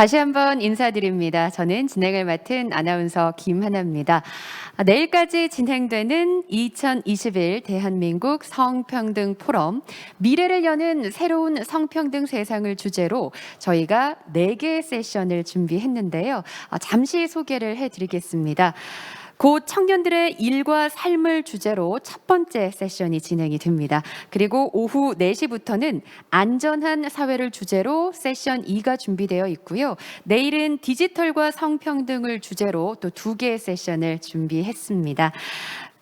다시 한번 인사드립니다. 저는 진행을 맡은 아나운서 김하나입니다. 내일까지 진행되는 2021 대한민국 성평등 포럼, 미래를 여는 새로운 성평등 세상을 주제로 저희가 4개의 세션을 준비했는데요. 잠시 소개를 해드리겠습니다. 곧 청년들의 일과 삶을 주제로 첫 번째 세션이 진행이 됩니다. 그리고 오후 4시부터는 안전한 사회를 주제로 세션 2가 준비되어 있고요. 내일은 디지털과 성평등을 주제로 또 2개의 세션을 준비했습니다.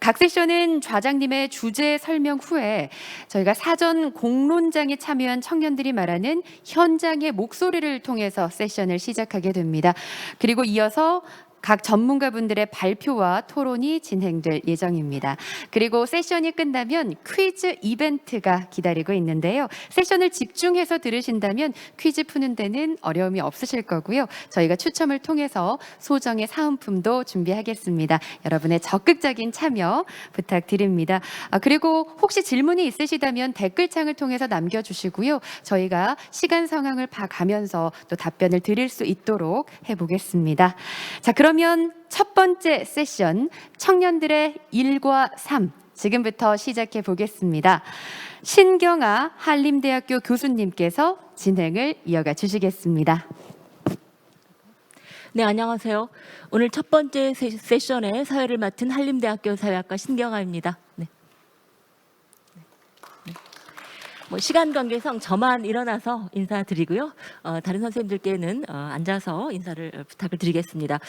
각 세션은 좌장님의 주제 설명 후에 저희가 사전 공론장에 참여한 청년들이 말하는 현장의 목소리를 통해서 세션을 시작하게 됩니다. 그리고 이어서 각 전문가분들의 발표와 토론이 진행될 예정입니다. 그리고 세션이 끝나면 퀴즈 이벤트가 기다리고 있는데요. 세션을 집중해서 들으신다면 퀴즈 푸는 데는 어려움이 없으실 거고요. 저희가 추첨을 통해서 소정의 사은품도 준비하겠습니다. 여러분의 적극적인 참여 부탁드립니다. 그리고 혹시 질문이 있으시다면 댓글창을 통해서 남겨주시고요. 저희가 시간 상황을 봐가면서 또 답변을 드릴 수 있도록 해보겠습니다. 자, 그러면 첫 번째 세션, 청년들의 일과 삶, 지금부터 시작해 보겠습니다. 신경아 한림대학교 교수님께서 진행을 이어가 주시겠습니다. 네, 안녕하세요. 오늘 첫 번째 세션의 사회를 맡은 한림대학교 사회학과 신경아입니다. 네. 시간 관계상 저만 일어나서 인사드리고요. 다른 선생님들께는 앉아서 인사를 부탁을 드리겠습니다.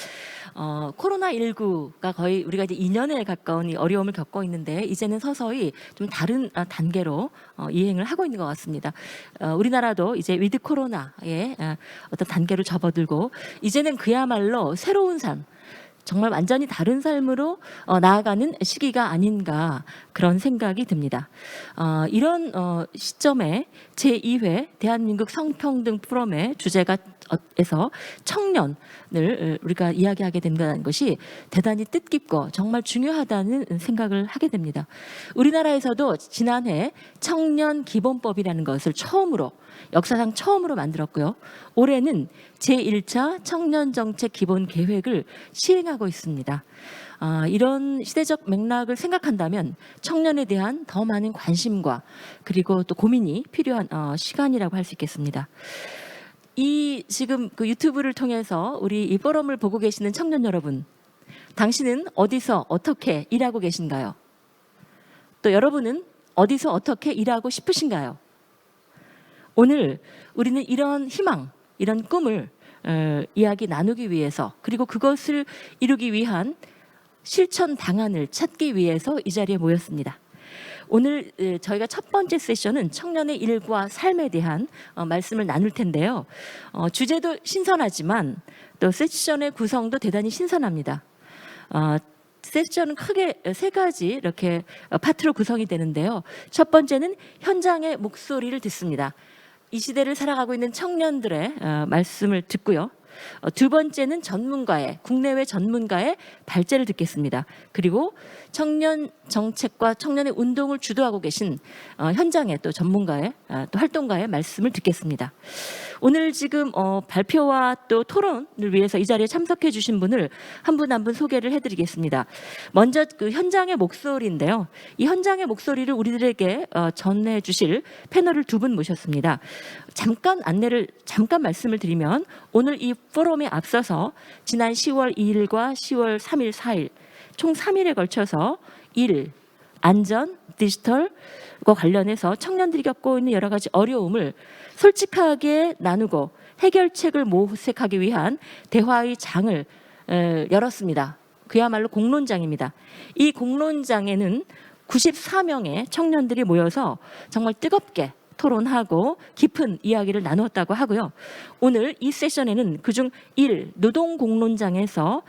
코로나19가 거의 우리가 이제 2년에 가까운 어려움을 겪고 있는데 이제는 서서히 좀 다른 단계로 이행을 하고 있는 것 같습니다. 우리나라도 이제 위드 코로나의 어떤 단계로 접어들고 이제는 그야말로 새로운 삶, 정말 완전히 다른 삶으로 나아가는 시기가 아닌가 그런 생각이 듭니다. 이런 시점에 제2회 대한민국 성평등 포럼의 주제가 에서 청년을 우리가 이야기하게 된다는 것이 대단히 뜻깊고 정말 중요하다는 생각을 하게 됩니다. 우리나라에서도 지난해 청년 기본법이라는 것을 역사상 처음으로 만들었고요. 올해는 제1차 청년정책 기본계획을 시행하고 있습니다. 이런 시대적 맥락을 생각한다면 청년에 대한 더 많은 관심과 그리고 또 고민이 필요한 시간이라고 할 수 있겠습니다. 지금 그 유튜브를 통해서 우리 이 포럼을 보고 계시는 청년 여러분, 당신은 어디서 어떻게 일하고 계신가요? 또 여러분은 어디서 어떻게 일하고 싶으신가요? 오늘 우리는 이런 희망, 이런 꿈을 이야기 나누기 위해서 그리고 그것을 이루기 위한 실천 방안을 찾기 위해서 이 자리에 모였습니다. 오늘 저희가 첫 번째 세션은 청년의 일과 삶에 대한 말씀을 나눌 텐데요. 주제도 신선하지만 또 세션의 구성도 대단히 신선합니다. 세션은 크게 3가지 이렇게 파트로 구성이 되는데요. 첫 번째는 현장의 목소리를 듣습니다. 이 시대를 살아가고 있는 청년들의 말씀을 듣고요. 두 번째는 국내외 전문가의 발제를 듣겠습니다. 그리고 청년 정책과 청년의 운동을 주도하고 계신 현장의 또 전문가의 또 활동가의 말씀을 듣겠습니다. 오늘 지금 발표와 또 토론을 위해서 이 자리에 참석해 주신 분을 한 분 한 분 소개를 해드리겠습니다. 먼저 그 현장의 목소리인데요. 이 현장의 목소리를 우리들에게 전해 주실 패널을 2분 모셨습니다. 잠깐 말씀을 드리면 오늘 이 포럼에 앞서서 지난 10월 2일과 10월 3일, 4일 총 3일에 걸쳐서 일, 안전, 디지털과 관련해서 청년들이 겪고 있는 여러 가지 어려움을 솔직하게 나누고 해결책을 모색하기 위한 대화의 장을 열었습니다. 그야말로 공론장입니다. 이 공론장에는 94명의 청년들이 모여서 정말 뜨겁게 토론하고 깊은 이야기를 나누었다고 하고요. 오늘 이 세션에는 그중 노동공론장에서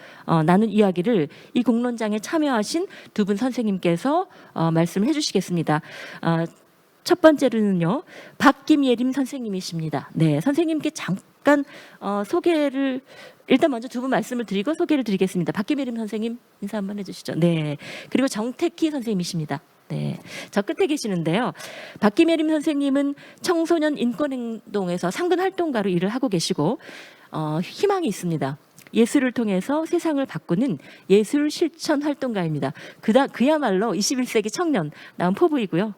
나눈 이야기를 이 공론장에 참여하신 2분 선생님께서 말씀을 해주시겠습니다. 첫 번째로는요, 박김예림 선생님이십니다. 네, 선생님께 잠깐 소개를 일단 먼저 2분 말씀을 드리고 소개를 드리겠습니다. 박김예림 선생님 인사 한번 해주시죠. 네, 그리고 정택희 선생님이십니다. 네, 저 끝에 계시는데요. 박김예림 선생님은 청소년 인권행동에서 상근 활동가로 일을 하고 계시고 희망이 있습니다. 예술을 통해서 세상을 바꾸는 예술 실천 활동가입니다. 그야말로 21세기 청년 나온 포부이고요.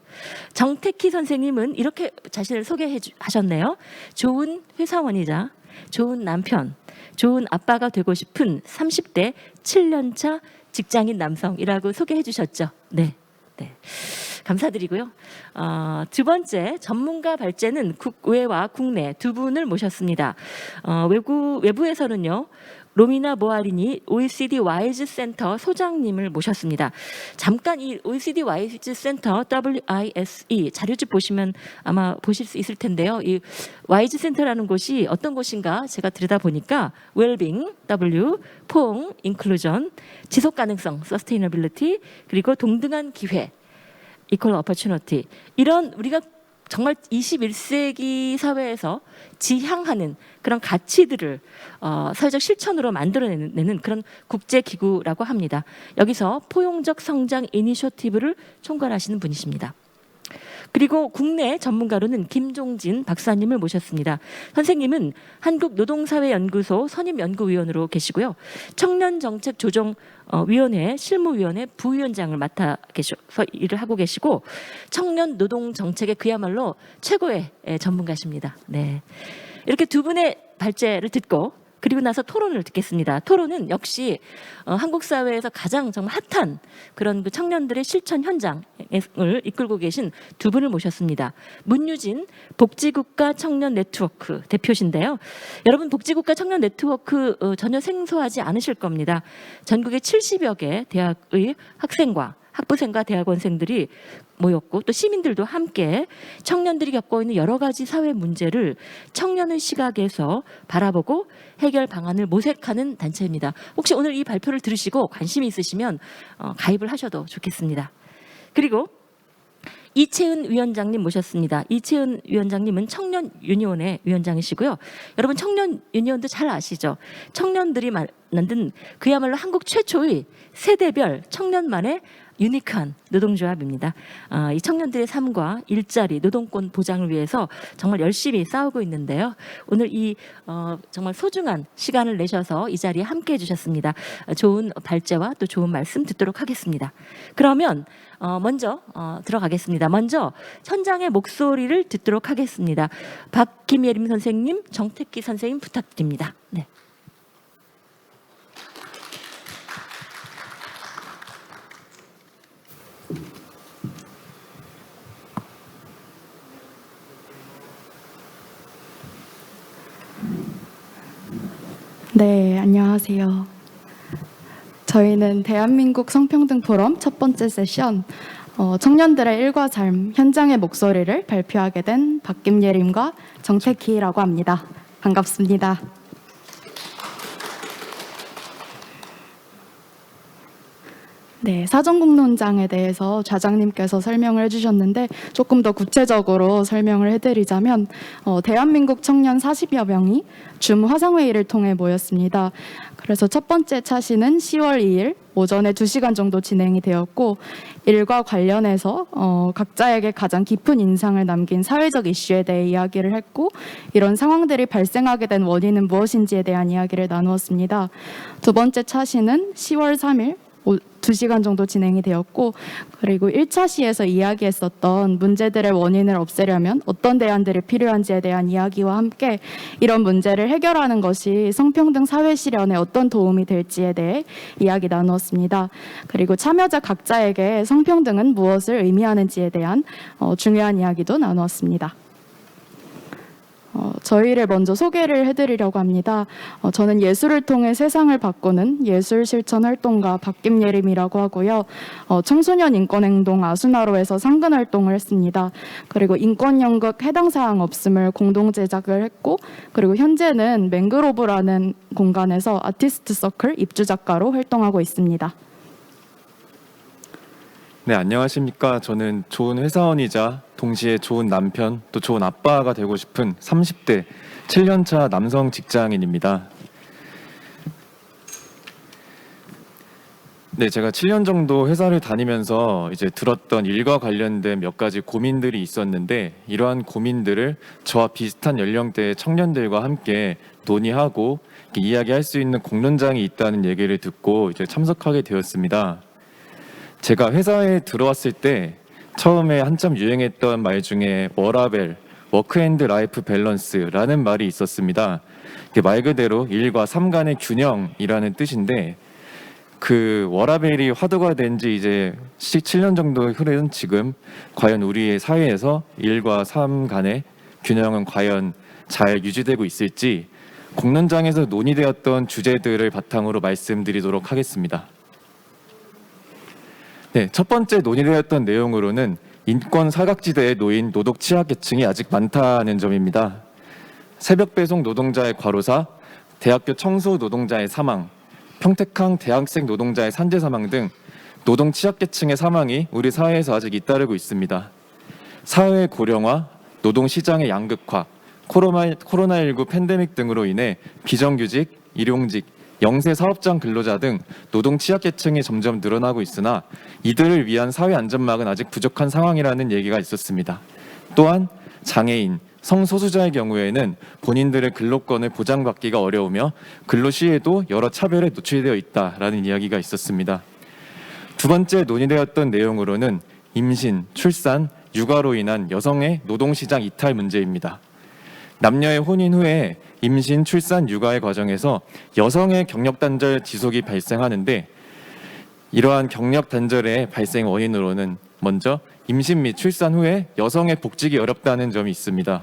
정택희 선생님은 이렇게 자신을 소개하셨네요. 좋은 회사원이자 좋은 남편, 좋은 아빠가 되고 싶은 30대 7년차 직장인 남성이라고 소개해 주셨죠. 네. 감사드리고요. 두 번째 전문가 발제는 국외와 국내 두 분을 모셨습니다. 외부에서는요. 로미나 모아리니 OECD 와이즈 센터 소장님을 모셨습니다. 잠깐 이 OECD 와이즈 센터 WISE 자료집 보시면 아마 보실 수 있을 텐데요. 이 와이즈 센터라는 곳이 어떤 곳인가 제가 들여다보니까 웰빙, W, 포용, 인클루전, 지속가능성, 서스테이너빌리티, 그리고 동등한 기회, 이퀄 어퍼튜니티, 이런 우리가 정말 21세기 사회에서 지향하는 그런 가치들을 사회적 실천으로 만들어내는 그런 국제기구라고 합니다. 여기서 포용적 성장 이니셔티브를 총괄하시는 분이십니다. 그리고 국내 전문가로는 김종진 박사님을 모셨습니다. 선생님은 한국노동사회연구소 선임연구위원으로 계시고요. 청년정책조정위원회 실무위원회 부위원장을 맡아 계셔서 일을 하고 계시고 청년노동정책의 그야말로 최고의 전문가십니다. 네, 이렇게 두 분의 발제를 듣고 그리고 나서 토론을 듣겠습니다. 토론은 역시 한국 사회에서 가장 정말 핫한 그런 그 청년들의 실천 현장을 이끌고 계신 두 분을 모셨습니다. 문유진 복지국가 청년 네트워크 대표신데요. 여러분 복지국가 청년 네트워크 전혀 생소하지 않으실 겁니다. 전국의 70여 개 대학의 학부생과 대학원생들이 모였고 또 시민들도 함께 청년들이 겪고 있는 여러 가지 사회 문제를 청년의 시각에서 바라보고 해결 방안을 모색하는 단체입니다. 혹시 오늘 이 발표를 들으시고 관심이 있으시면 가입을 하셔도 좋겠습니다. 그리고 이채은 위원장님 모셨습니다. 이채은 위원장님은 청년 유니온의 위원장이시고요. 여러분 청년 유니온도 잘 아시죠? 청년들이 만든 그야말로 한국 최초의 세대별 청년만의 유니크한 노동조합입니다. 이 청년들의 삶과 일자리, 노동권 보장을 위해서 정말 열심히 싸우고 있는데요. 오늘 이 정말 소중한 시간을 내셔서 이 자리에 함께해 주셨습니다. 좋은 발제와 또 좋은 말씀 듣도록 하겠습니다. 그러면 먼저 들어가겠습니다. 먼저 현장의 목소리를 듣도록 하겠습니다. 박김예림 선생님, 정택기 선생님 부탁드립니다. 네. 네, 안녕하세요. 저희는 대한민국 성평등 포럼 첫 번째 세션 청년들의 일과 삶 현장의 목소리를 발표하게 된 박김예림과 정택희라고 합니다. 반갑습니다. 네, 사전공론장에 대해서 좌장님께서 설명을 해주셨는데 조금 더 구체적으로 설명을 해드리자면 대한민국 청년 40여 명이 줌 화상회의를 통해 모였습니다. 그래서 첫 번째 차시는 10월 2일 오전에 2시간 정도 진행이 되었고 일과 관련해서 각자에게 가장 깊은 인상을 남긴 사회적 이슈에 대해 이야기를 했고 이런 상황들이 발생하게 된 원인은 무엇인지에 대한 이야기를 나누었습니다. 두 번째 차시는 10월 3일 2시간 정도 진행이 되었고 그리고 1차 시에서 이야기했었던 문제들의 원인을 없애려면 어떤 대안들이 필요한지에 대한 이야기와 함께 이런 문제를 해결하는 것이 성평등 사회 실현에 어떤 도움이 될지에 대해 이야기 나누었습니다. 그리고 참여자 각자에게 성평등은 무엇을 의미하는지에 대한 중요한 이야기도 나누었습니다. 저희를 먼저 소개를 해드리려고 합니다. 저는 예술을 통해 세상을 바꾸는 예술 실천 활동가 박김예림이라고 하고요. 청소년 인권행동 아수나로에서 상근 활동을 했습니다. 그리고 인권연극 해당 사항 없음을 공동 제작을 했고 그리고 현재는 맹그로브라는 공간에서 아티스트 서클 입주 작가로 활동하고 있습니다. 네, 안녕하십니까. 저는 좋은 회사원이자 동시에 좋은 남편, 또 좋은 아빠가 되고 싶은 30대 7년차 남성 직장인입니다. 네, 제가 7년 정도 회사를 다니면서 이제 들었던 일과 관련된 몇 가지 고민들이 있었는데, 이러한 고민들을 저와 비슷한 연령대의 청년들과 함께 논의하고 이렇게 이야기할 수 있는 공론장이 있다는 얘기를 듣고 이제 참석하게 되었습니다. 제가 회사에 들어왔을 때 처음에 한참 유행했던 말 중에 워라벨, 워크앤드 라이프 밸런스라는 말이 있었습니다. 이게 말 그대로 일과 삶 간의 균형이라는 뜻인데, 그 워라벨이 화두가 된 지 이제 7년 정도 흐른 지금 과연 우리의 사회에서 일과 삶 간의 균형은 과연 잘 유지되고 있을지 공론장에서 논의되었던 주제들을 바탕으로 말씀드리도록 하겠습니다. 네, 첫 번째 논의되었던 내용으로는 인권 사각지대에 놓인 노동 취약계층이 아직 많다는 점입니다. 새벽 배송 노동자의 과로사, 대학교 청소 노동자의 사망, 평택항 대학생 노동자의 산재 사망 등 노동 취약계층의 사망이 우리 사회에서 아직 잇따르고 있습니다. 사회 고령화, 노동 시장의 양극화, 코로나19 팬데믹 등으로 인해 비정규직, 일용직, 영세 사업장 근로자 등 노동 취약계층이 점점 늘어나고 있으나 이들을 위한 사회 안전망은 아직 부족한 상황이라는 얘기가 있었습니다. 또한 장애인, 성소수자의 경우에는 본인들의 근로권을 보장받기가 어려우며 근로 시에도 여러 차별에 노출되어 있다라는 이야기가 있었습니다. 두 번째 논의되었던 내용으로는 임신, 출산, 육아로 인한 여성의 노동시장 이탈 문제입니다. 남녀의 혼인 후에 임신, 출산, 육아의 과정에서 여성의 경력 단절 지속이 발생하는데, 이러한 경력 단절의 발생 원인으로는 먼저 임신 및 출산 후에 여성의 복직이 어렵다는 점이 있습니다.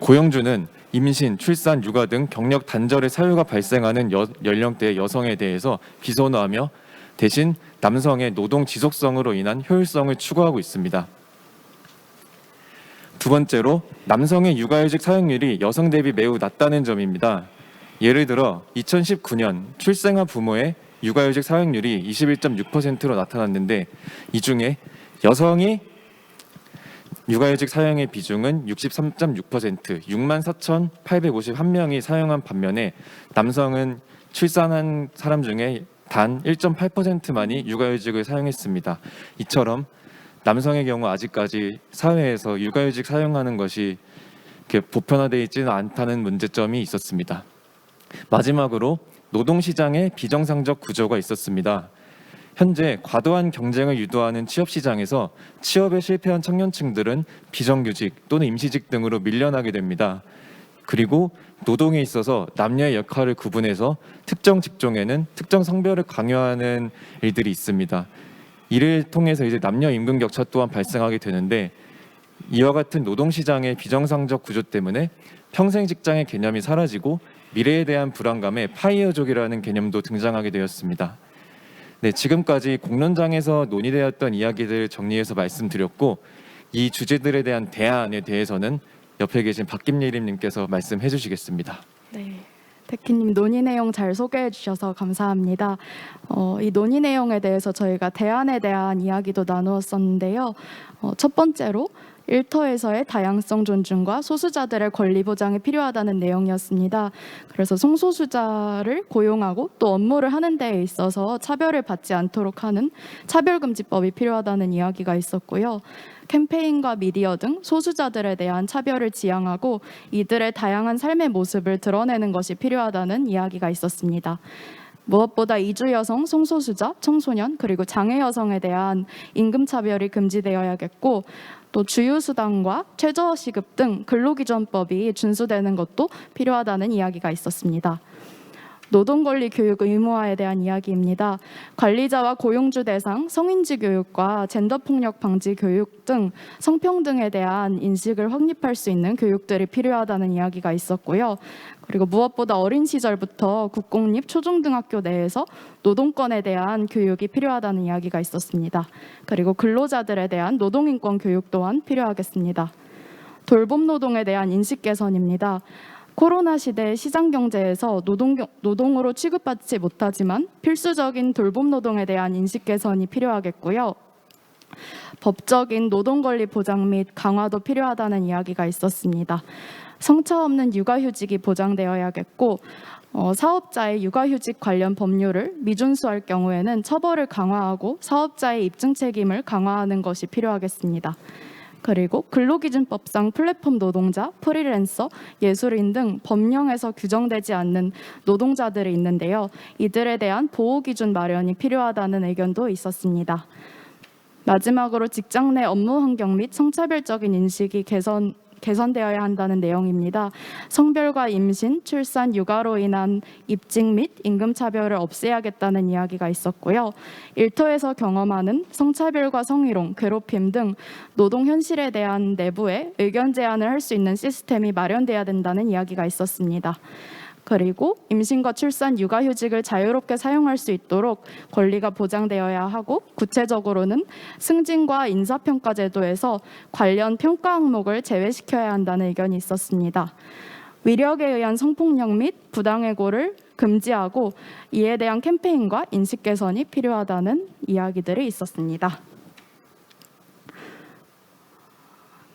고용주는 임신, 출산, 육아 등 경력 단절의 사유가 발생하는 연령대의 여성에 대해서 비선호하며 대신 남성의 노동 지속성으로 인한 효율성을 추구하고 있습니다. 두 번째로 남성의 육아휴직 사용률이 여성 대비 매우 낮다는 점입니다. 예를 들어 2019년 출생아 부모의 육아휴직 사용률이 21.6%로 나타났는데, 이 중에 여성이 육아휴직 사용의 비중은 63.6%, 64,851명이 사용한 반면에 남성은 출산한 사람 중에 단 1.8%만이 육아휴직을 사용했습니다. 이처럼 남성의 경우 아직까지 사회에서 육아휴직 사용하는 것이 보편화되어 있지는 않다는 문제점이 있었습니다. 마지막으로 노동시장의 비정상적 구조가 있었습니다. 현재 과도한 경쟁을 유도하는 취업시장에서 취업에 실패한 청년층들은 비정규직 또는 임시직 등으로 밀려나게 됩니다. 그리고 노동에 있어서 남녀의 역할을 구분해서 특정 직종에는 특정 성별을 강요하는 일들이 있습니다. 이를 통해서 이제 남녀 임금 격차 또한 발생하게 되는데, 이와 같은 노동시장의 비정상적 구조 때문에 평생 직장의 개념이 사라지고 미래에 대한 불안감에 파이어족이라는 개념도 등장하게 되었습니다. 네, 지금까지 공론장에서 논의되었던 이야기들을 정리해서 말씀드렸고, 이 주제들에 대한 대안에 대해서는 옆에 계신 박김예림님께서 말씀해 주시겠습니다. 네. 백희님 논의 내용 잘 소개해 주셔서 감사합니다. 이 논의 내용에 대해서 저희가 대안에 대한 이야기도 나누었었는데요. 첫 번째로 일터에서의 다양성 존중과 소수자들의 권리 보장이 필요하다는 내용이었습니다. 그래서 성소수자를 고용하고 또 업무를 하는 데에 있어서 차별을 받지 않도록 하는 차별금지법이 필요하다는 이야기가 있었고요. 캠페인과 미디어 등 소수자들에 대한 차별을 지양하고 이들의 다양한 삶의 모습을 드러내는 것이 필요하다는 이야기가 있었습니다. 무엇보다 이주 여성, 성소수자, 청소년 그리고 장애 여성에 대한 임금 차별이 금지되어야겠고, 또 주휴수당과 최저시급 등 근로기준법이 준수되는 것도 필요하다는 이야기가 있었습니다. 노동권리 교육 의무화에 대한 이야기입니다. 관리자와 고용주 대상 성인지 교육과 젠더폭력 방지 교육 등 성평등에 대한 인식을 확립할 수 있는 교육들이 필요하다는 이야기가 있었고요. 그리고 무엇보다 어린 시절부터 국공립 초중등학교 내에서 노동권에 대한 교육이 필요하다는 이야기가 있었습니다. 그리고 근로자들에 대한 노동인권 교육 또한 필요하겠습니다. 돌봄 노동에 대한 인식 개선입니다. 코로나 시대 시장 경제에서 노동으로 취급받지 못하지만 필수적인 돌봄 노동에 대한 인식 개선이 필요하겠고요. 법적인 노동권리 보장 및 강화도 필요하다는 이야기가 있었습니다. 성차 없는 육아휴직이 보장되어야겠고 사업자의 육아휴직 관련 법률을 미준수할 경우에는 처벌을 강화하고 사업자의 입증 책임을 강화하는 것이 필요하겠습니다. 그리고 근로기준법상 플랫폼 노동자, 프리랜서, 예술인 등 법령에서 규정되지 않는 노동자들이 있는데요. 이들에 대한 보호기준 마련이 필요하다는 의견도 있었습니다. 마지막으로 직장 내 업무 환경 및 성차별적인 인식이 개선되어야 한다는 내용입니다. 성별과 임신, 출산, 육아로 인한 입직 및 임금차별을 없애야겠다는 이야기가 있었고요. 일터에서 경험하는 성차별과 성희롱, 괴롭힘 등 노동 현실에 대한 내부에 의견 제안을 할 수 있는 시스템이 마련돼야 된다는 이야기가 있었습니다. 그리고 임신과 출산, 육아휴직을 자유롭게 사용할 수 있도록 권리가 보장되어야 하고 구체적으로는 승진과 인사평가 제도에서 관련 평가 항목을 제외시켜야 한다는 의견이 있었습니다. 위력에 의한 성폭력 및 부당해고를 금지하고 이에 대한 캠페인과 인식 개선이 필요하다는 이야기들이 있었습니다.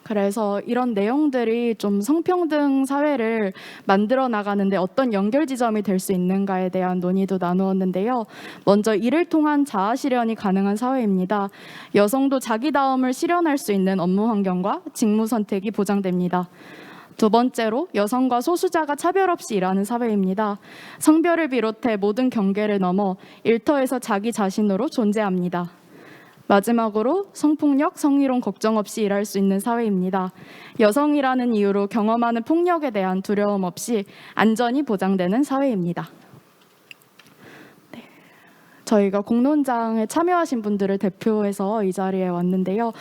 그래서 이런 내용들이 좀 성평등 사회를 만들어 나가는데 어떤 연결 지점이 될 수 있는가에 대한 논의도 나누었는데요. 먼저 이를 통한 자아 실현이 가능한 사회입니다. 여성도 자기다움을 실현할 수 있는 업무 환경과 직무 선택이 보장됩니다. 두 번째로 여성과 소수자가 차별 없이 일하는 사회입니다. 성별을 비롯해 모든 경계를 넘어 일터에서 자기 자신으로 존재합니다. 마지막으로 성폭력, 성희롱 걱정 없이 일할 수 있는 사회입니다. 여성이라는 이유로 경험하는 폭력에 대한 두려움 없이 안전이 보장되는 사회입니다. 저희가 공론장에 참여하신 분들을 대표해서 이 자리에 왔는데요.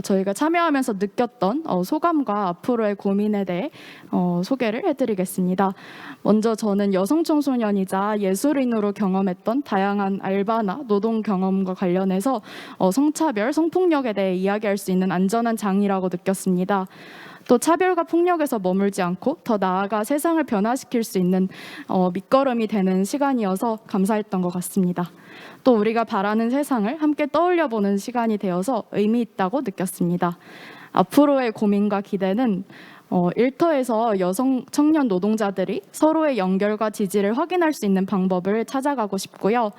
저희가 참여하면서 느꼈던 소감과 앞으로의 고민에 대해 소개를 해드리겠습니다. 먼저 저는 여성 청소년이자 예술인으로 경험했던 다양한 알바나 노동 경험과 관련해서 성차별, 성폭력에 대해 이야기할 수 있는 안전한 장이라고 느꼈습니다. 또 차별과 폭력에서 머물지 않고 더 나아가 세상을 변화시킬 수 있는 밑거름이 되는 시간이어서 감사했던 것 같습니다. 또 우리가 바라는 세상을 함께 떠올려보는 시간이 되어서 의미 있다고 느꼈습니다. 앞으로의 고민과 기대는 일터에서 여성 청년 노동자들이 서로의 연결과 지지를 확인할 수 있는 방법을 찾아가고 싶고요.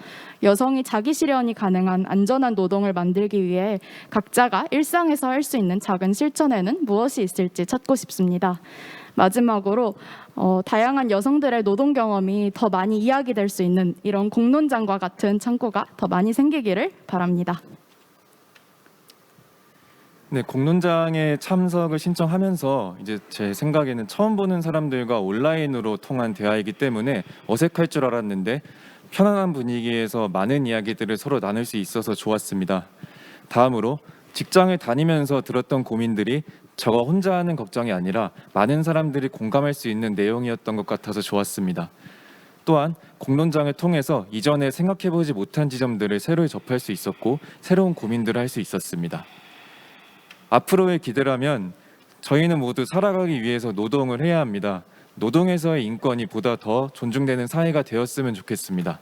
여성이 자기 실현이 가능한 안전한 노동을 만들기 위해 각자가 일상에서 할 수 있는 작은 실천에는 무엇이 있을지 찾고 싶습니다. 마지막으로 다양한 여성들의 노동 경험이 더 많이 이야기될 수 있는 이런 공론장과 같은 창구가 더 많이 생기기를 바랍니다. 네, 공론장에 참석을 신청하면서 이제 제 생각에는 처음 보는 사람들과 온라인으로 통한 대화이기 때문에 어색할 줄 알았는데 편안한 분위기에서 많은 이야기들을 서로 나눌 수 있어서 좋았습니다. 다음으로 직장을 다니면서 들었던 고민들이 저 혼자 하는 걱정이 아니라 많은 사람들이 공감할 수 있는 내용이었던 것 같아서 좋았습니다. 또한 공론장을 통해서 이전에 생각해보지 못한 지점들을 새로 접할 수 있었고 새로운 고민들을 할 수 있었습니다. 앞으로의 기대라면 저희는 모두 살아가기 위해서 노동을 해야 합니다. 노동에서의 인권이 보다 더 존중되는 사회가 되었으면 좋겠습니다.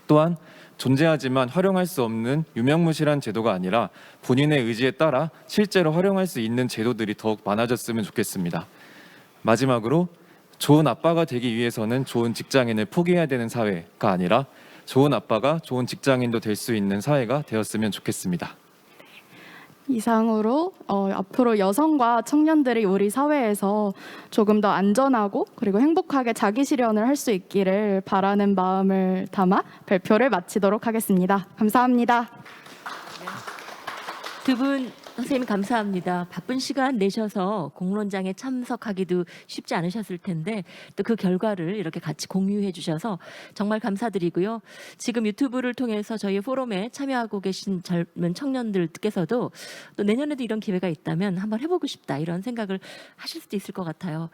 또한 존재하지만 활용할 수 없는 유명무실한 제도가 아니라 본인의 의지에 따라 실제로 활용할 수 있는 제도들이 더욱 많아졌으면 좋겠습니다. 마지막으로 좋은 아빠가 되기 위해서는 좋은 직장인을 포기해야 되는 사회가 아니라 좋은 아빠가 좋은 직장인도 될 수 있는 사회가 되었으면 좋겠습니다. 이상으로 앞으로 여성과 청년들이 우리 사회에서 조금 더 안전하고 그리고 행복하게 자기 실현을 할 수 있기를 바라는 마음을 담아 발표를 마치도록 하겠습니다. 감사합니다. 두 분 선생님 감사합니다. 바쁜 시간 내셔서 공론장에 참석하기도 쉽지 않으셨을 텐데 또 그 결과를 이렇게 같이 공유해 주셔서 정말 감사드리고요. 지금 유튜브를 통해서 저희 포럼에 참여하고 계신 젊은 청년들께서도 또 내년에도 이런 기회가 있다면 한번 해보고 싶다 이런 생각을 하실 수도 있을 것 같아요.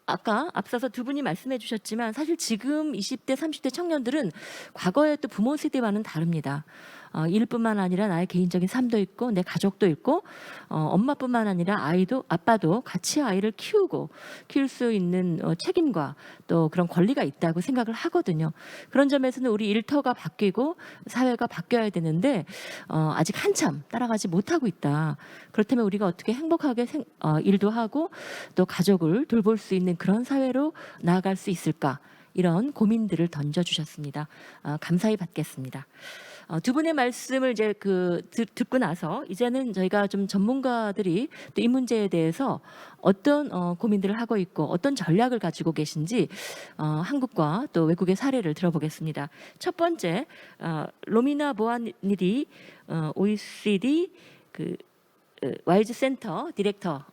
아까 앞서서 두 분이 말씀해 주셨지만 사실 지금 20대, 30대 청년들은 과거의 또 부모 세대와는 다릅니다. 일뿐만 아니라 나의 개인적인 삶도 있고 내 가족도 있고 엄마뿐만 아니라 아빠도 같이 아이를 키울 수 있는 책임과 또 그런 권리가 있다고 생각을 하거든요. 그런 점에서는 우리 일터가 바뀌고 사회가 바뀌어야 되는데 아직 한참 따라가지 못하고 있다. 그렇다면 우리가 어떻게 행복하게 일도 하고 또 가족을 돌볼 수 있는 그런 사회로 나아갈 수 있을까? 이런 고민들을 던져주셨습니다. 감사히 받겠습니다. 두 분의 말씀을 이제 듣고 나서 이제는 저희가 좀 전문가들이 또 이 문제에 대해서 어떤 고민들을 하고 있고 어떤 전략을 가지고 계신지 한국과 또 외국의 사례를 들어보겠습니다. 첫 번째 로미나 보아니디 OECD 와이즈 센터 디렉터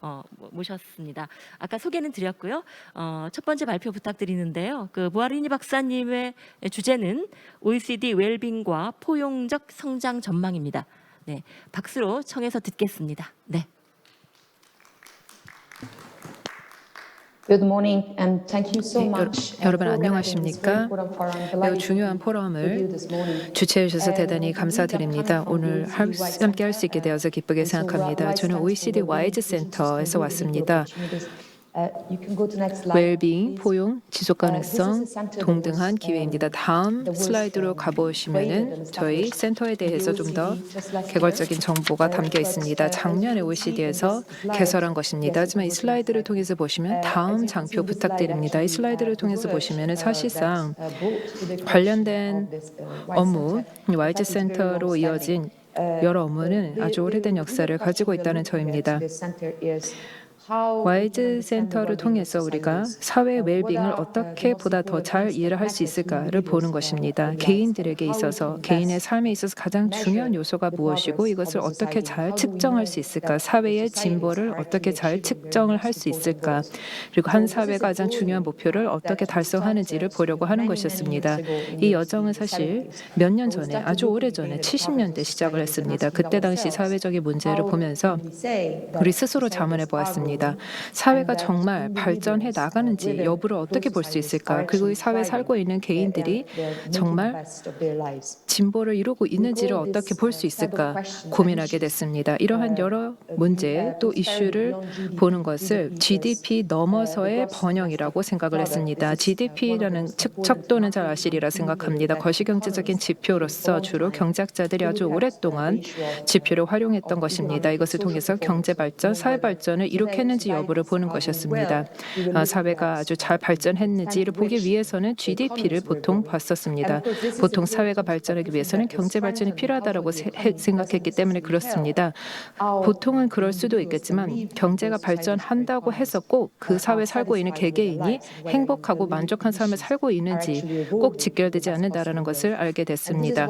모셨습니다. 아까 소개는 드렸고요. 첫 번째 발표 부탁드리는데요. 보아리니 박사님의 주제는 OECD 웰빙과 포용적 성장 전망입니다. 네, 박수로 청해서 듣겠습니다. 네. Good morning and thank you so much. 여러분 안녕하십니까? 매우 중요한 포럼을 주최해 주셔서 대단히 감사드립니다. 오늘 함께 할 수 있게 되어서 기쁘게 생각합니다. 저는 OECD 와이즈 센터에서 왔습니다. 웰빙, 포용, 지속가능성 동등한 기회입니다. 다음 슬라이드로 가보시면은 저희 센터에 대해서 좀 더 개괄적인 정보가 담겨 있습니다. 작년에 OECD에서 개설한 것입니다. 하지만 이 슬라이드를 통해서 보시면 다음 장표 부탁드립니다. 이 슬라이드를 통해서 보시면은 사실상 관련된 업무, 와이즈 센터로 이어진 여러 업무는 아주 오래된 역사를 가지고 있다는 점입니다. 와이즈 센터를 통해서 우리가 사회 웰빙을 어떻게 보다 더 잘 이해를 할 수 있을까를 보는 것입니다. 개인들에게 있어서 개인의 삶에 있어서 가장 중요한 요소가 무엇이고 이것을 어떻게 잘 측정할 수 있을까, 사회의 진보를 어떻게 잘 측정을 할 수 있을까, 그리고 한 사회가 가장 중요한 목표를 어떻게 달성하는지를 보려고 하는 것이었습니다. 이 여정은 사실 몇 년 전에, 아주 오래전에 70년대 시작을 했습니다. 그때 당시 사회적인 문제를 보면서 우리 스스로 자문해 보았습니다. 사회가 정말 발전해 나가는지 여부를 어떻게 볼 수 있을까? 그리고 이 사회에 살고 있는 개인들이 정말 진보를 이루고 있는지를 어떻게 볼 수 있을까 고민하게 됐습니다. 이러한 여러 문제 또 이슈를 보는 것을 GDP 넘어서의 번영이라고 생각을 했습니다. GDP라는 척도는 잘 아시리라 생각합니다. 거시경제적인 지표로서 주로 경제학자들이 아주 오랫동안 지표를 활용했던 것입니다. 이것을 통해서 경제 발전, 사회 발전을 이룩했는지 여부를 보는 것이었습니다. 사회가 아주 잘 발전했는지를 보기 위해서는 GDP를 보통 봤었습니다. 보통 사회가 발전하기 위해서는 경제 발전이 필요하다고 생각했기 때문에 그렇습니다. 보통은 그럴 수도 있겠지만 경제가 발전한다고 해서 꼭 그 사회에 살고 있는 개개인이 행복하고 만족한 삶을 살고 있는지 꼭 직결되지 않는다라는 것을 알게 됐습니다.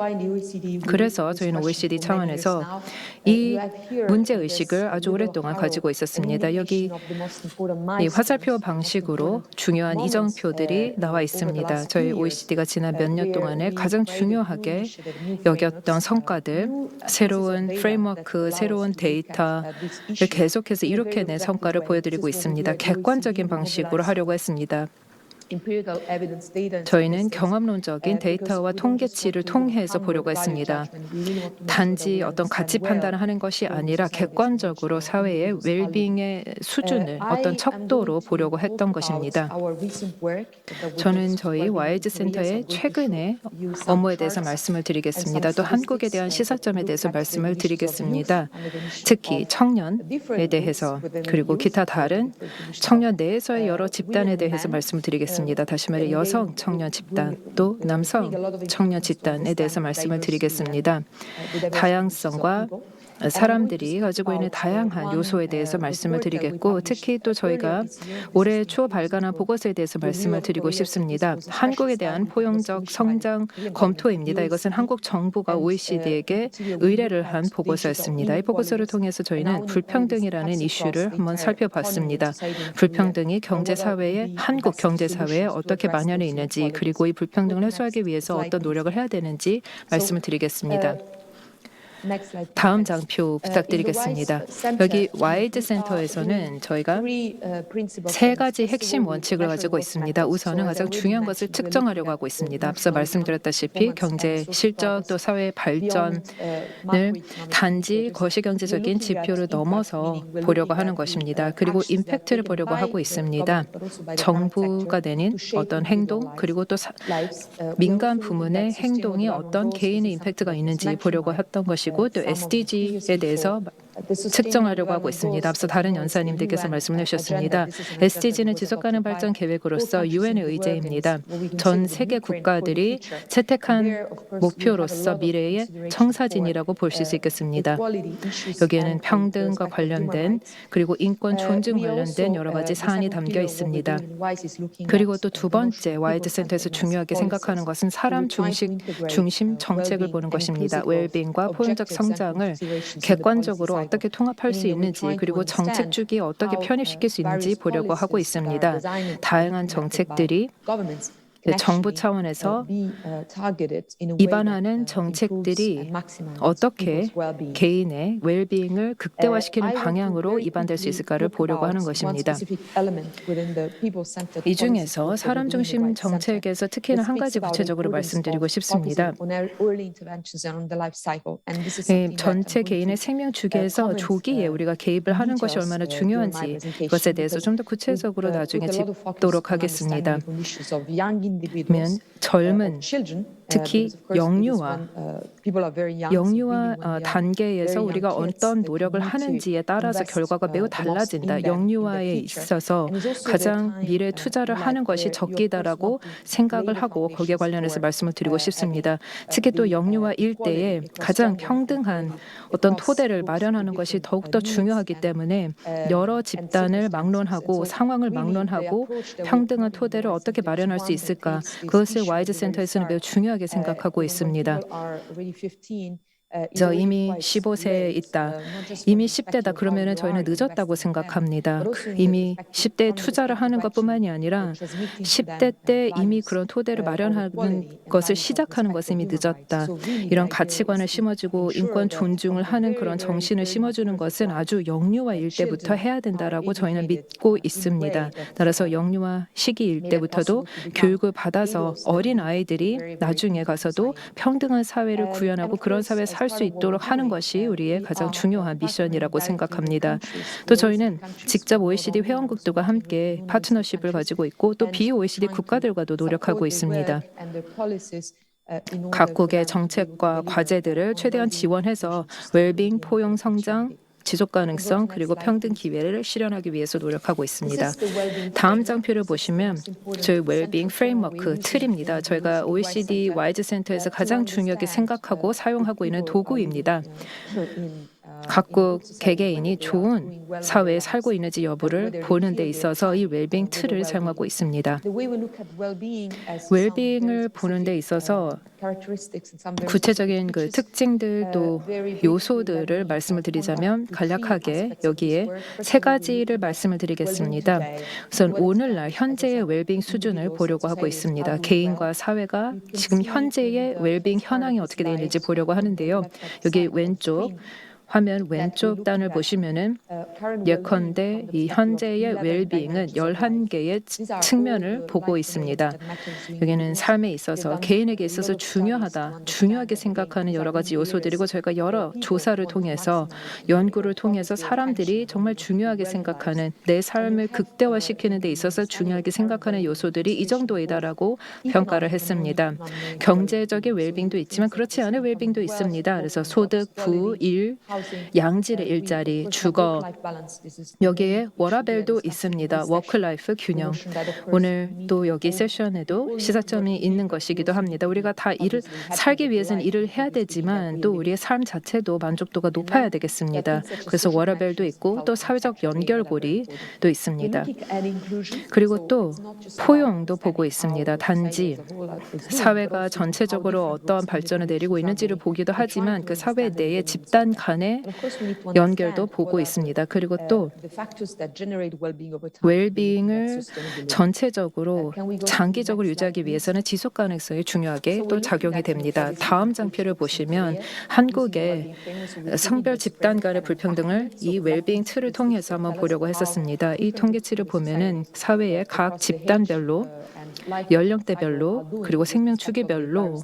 그래서 저희는 OECD 차원에서 이 문제의식을 아주 오랫동안 가지고 있었습니다. 여기 이 화살표 방식으로 중요한 이정표들이 나와 있습니다. 저희 OECD가 지난 몇 년 동안에 가장 중요하게 여겼던 성과들, 새로운 프레임워크, 새로운 데이터를 계속해서 이룩해낸 성과를 보여드리고 있습니다. 객관적인 방식으로 하려고 했습니다. 저희는 경험론적인 데이터와 통계치를 통해서 보려고 했습니다. 단지 어떤 가치 판단을 하는 것이 아니라 객관적으로 사회의 웰빙의 수준을 어떤 척도로 보려고 했던 것입니다. 저는 저희 와이즈 센터의 최근의 업무에 대해서 말씀을 드리겠습니다. 또 한국에 대한 시사점에 대해서 말씀을 드리겠습니다. 특히 청년에 대해서 그리고 기타 다른 청년 내에서의 여러 집단에 대해서 말씀을 드리겠습니다. 다시 말해 여성 청년 집단 또 남성 청년 집단에 대해서 말씀을 드리겠습니다. 다양성과 사람들이 가지고 있는 다양한 요소에 대해서 말씀을 드리겠고 특히 또 저희가 올해 초 발간한 보고서에 대해서 말씀을 드리고 싶습니다. 한국에 대한 포용적 성장 검토입니다. 이것은 한국 정부가 OECD에게 의뢰를 한 보고서였습니다. 이 보고서를 통해서 저희는 불평등이라는 이슈를 한번 살펴봤습니다. 불평등이 경제사회에 한국 경제사회에 어떻게 만연해 있는지 그리고 이 불평등을 해소하기 위해서 어떤 노력을 해야 되는지 말씀을 드리겠습니다. 다음 장표 부탁드리겠습니다. 여기 와이드 센터에서는 저희가 세 가지 핵심 원칙을 가지고 있습니다. 우선은 가장 중요한 것을 측정하려고 하고 있습니다. 앞서 말씀드렸다시피 경제 실적 또 사회 발전을 단지 거시경제적인 지표를 넘어서 보려고 하는 것입니다. 그리고 임팩트를 보려고 하고 있습니다. 정부가 내는 어떤 행동 그리고 또 민간 부문의 행동이 어떤 개인의 임팩트가 있는지 보려고 했던 것이고 또 SDG에 대해서 측정하려고 하고 있습니다. 앞서 다른 연사님들께서 말씀해 주셨습니다. SDG는 지속가능 발전 계획으로서 유엔의 의제입니다. 전 세계 국가들이 채택한 목표로서 미래의 청사진이라고 볼 수 있겠습니다. 여기에는 평등과 관련된 그리고 인권 존중 관련된 여러 가지 사안이 담겨 있습니다. 그리고 또 두 번째 와이드 센터에서 중요하게 생각하는 것은 사람 중심 정책을 보는 것입니다. 웰빙과 포용적 성장을 객관적으로 어떻게 통합할 수 있는지 그리고 정책 주기에 어떻게 편입시킬 수 있는지 보려고 하고 있습니다. 다양한 정책들이 정부 차원에서 입안하는 정책들이 어떻게 개인의 웰빙을 극대화시키는 방향으로 입안될 수 있을까를 보려고 하는 것입니다. 이 중에서 사람 중심 정책에서 특히나 한 가지 구체적으로 말씀드리고 싶습니다. 전체 개인의 생명 주기에서 조기에 우리가 개입을 하는 것이 얼마나 중요한지 이것에 대해서 좀 더 구체적으로 나중에 짚도록 하겠습니다. 면 젊은 특히 영유아 단계에서 우리가 어떤 노력을 하는지에 따라서 결과가 매우 달라진다. 영유아에 있어서 가장 미래 투자를 하는 것이 적기다라고 생각을 하고 거기에 관련해서 말씀을 드리고 싶습니다. 특히 또 영유아 일대에 가장 평등한 어떤 토대를 마련하는 것이 더욱더 중요하기 때문에 여러 집단을 막론하고 상황을 막론하고 평등한 토대를 어떻게 마련할 수 있을까? 그것을 와이드 센터에서는 매우 중요하게 생각하고 있습니다. 저 이미 15세에 있다. 이미 10대다. 그러면은 저희는 늦었다고 생각합니다. 이미 10대에 투자를 하는 것뿐만이 아니라 10대 때 이미 그런 토대를 마련하는 것을 시작하는 것은 이미 늦었다. 이런 가치관을 심어주고 인권 존중을 하는 그런 정신을 심어주는 것은 아주 영유아일 때부터 해야 된다라고 저희는 믿고 있습니다. 따라서 영유아 시기일 때부터도 교육을 받아서 어린 아이들이 나중에 가서도 평등한 사회를 구현하고 그런 사회에 살 수 있도록 하는 것이 우리의 가장 중요한 미션이라고 생각합니다. 또 저희는 직접 OECD 회원국들과 함께 파트너십을 가지고 있고 또 비OECD 국가들과도 노력하고 있습니다. 각국의 정책과 과제들을 최대한 지원해서 웰빙, 포용, 성장, 지속 가능성 그리고 평등 기회를 실현하기 위해서 노력하고 있습니다. 다음 장표를 보시면 저희 웰빙 프레임워크 틀입니다. 저희가 OECD 와이드 센터에서 가장 중요하게 생각하고 사용하고 있는 도구입니다. 각국 개개인이 좋은 사회에 살고 있는지 여부를 보는 데 있어서 이 웰빙 틀을 사용하고 있습니다. 웰빙을 보는 데 있어서 구체적인 그 특징들도 요소들을 말씀을 드리자면 간략하게 여기에 세 가지를 말씀을 드리겠습니다. 우선 오늘날 현재의 웰빙 수준을 보려고 하고 있습니다. 개인과 사회가 지금 현재의 웰빙 현황이 어떻게 되어 있는지 보려고 하는데요. 여기 왼쪽 화면 왼쪽 단을 보시면은 예컨대 이 현재의 웰빙은 11개의 측면을 보고 있습니다. 여기는 삶에 있어서 개인에게 있어서 중요하게 생각하는 여러 가지 요소들이고 저희가 여러 조사를 통해서 연구를 통해서 사람들이 정말 중요하게 생각하는 내 삶을 극대화시키는 데 있어서 중요하게 생각하는 요소들이 이 정도이다라고 평가를 했습니다. 경제적인 웰빙도 있지만 그렇지 않은 웰빙도 있습니다. 그래서 소득, 부, 일, 양질의 일자리, 주거, 여기에 워라밸도 있습니다. 워크라이프 균형. 오늘 또 여기 세션에도 시사점이 있는 것이기도 합니다. 우리가 다 일을 살기 위해서는 일을 해야 되지만 또 우리의 삶 자체도 만족도가 높아야 되겠습니다. 그래서 워라밸도 있고 또 사회적 연결고리도 있습니다. 그리고 또 포용도 보고 있습니다. 단지 사회가 전체적으로 어떠한 발전을 내리고 있는지를 보기도 하지만 그 사회 내의 집단 간의 간의 연결도 보고 있습니다. 그리고 또 웰빙을 전체적으로 장기적으로 유지하기 위해서는 지속 가능성이 중요하게 또 작용이 됩니다. 다음 장표를 보시면 한국의 성별 집단 간의 불평등을 이 웰빙 틀을 통해서 한번 보려고 했었습니다. 이 통계치를 보면은 사회의 각 집단별로 연령대별로 그리고 생명 주기별로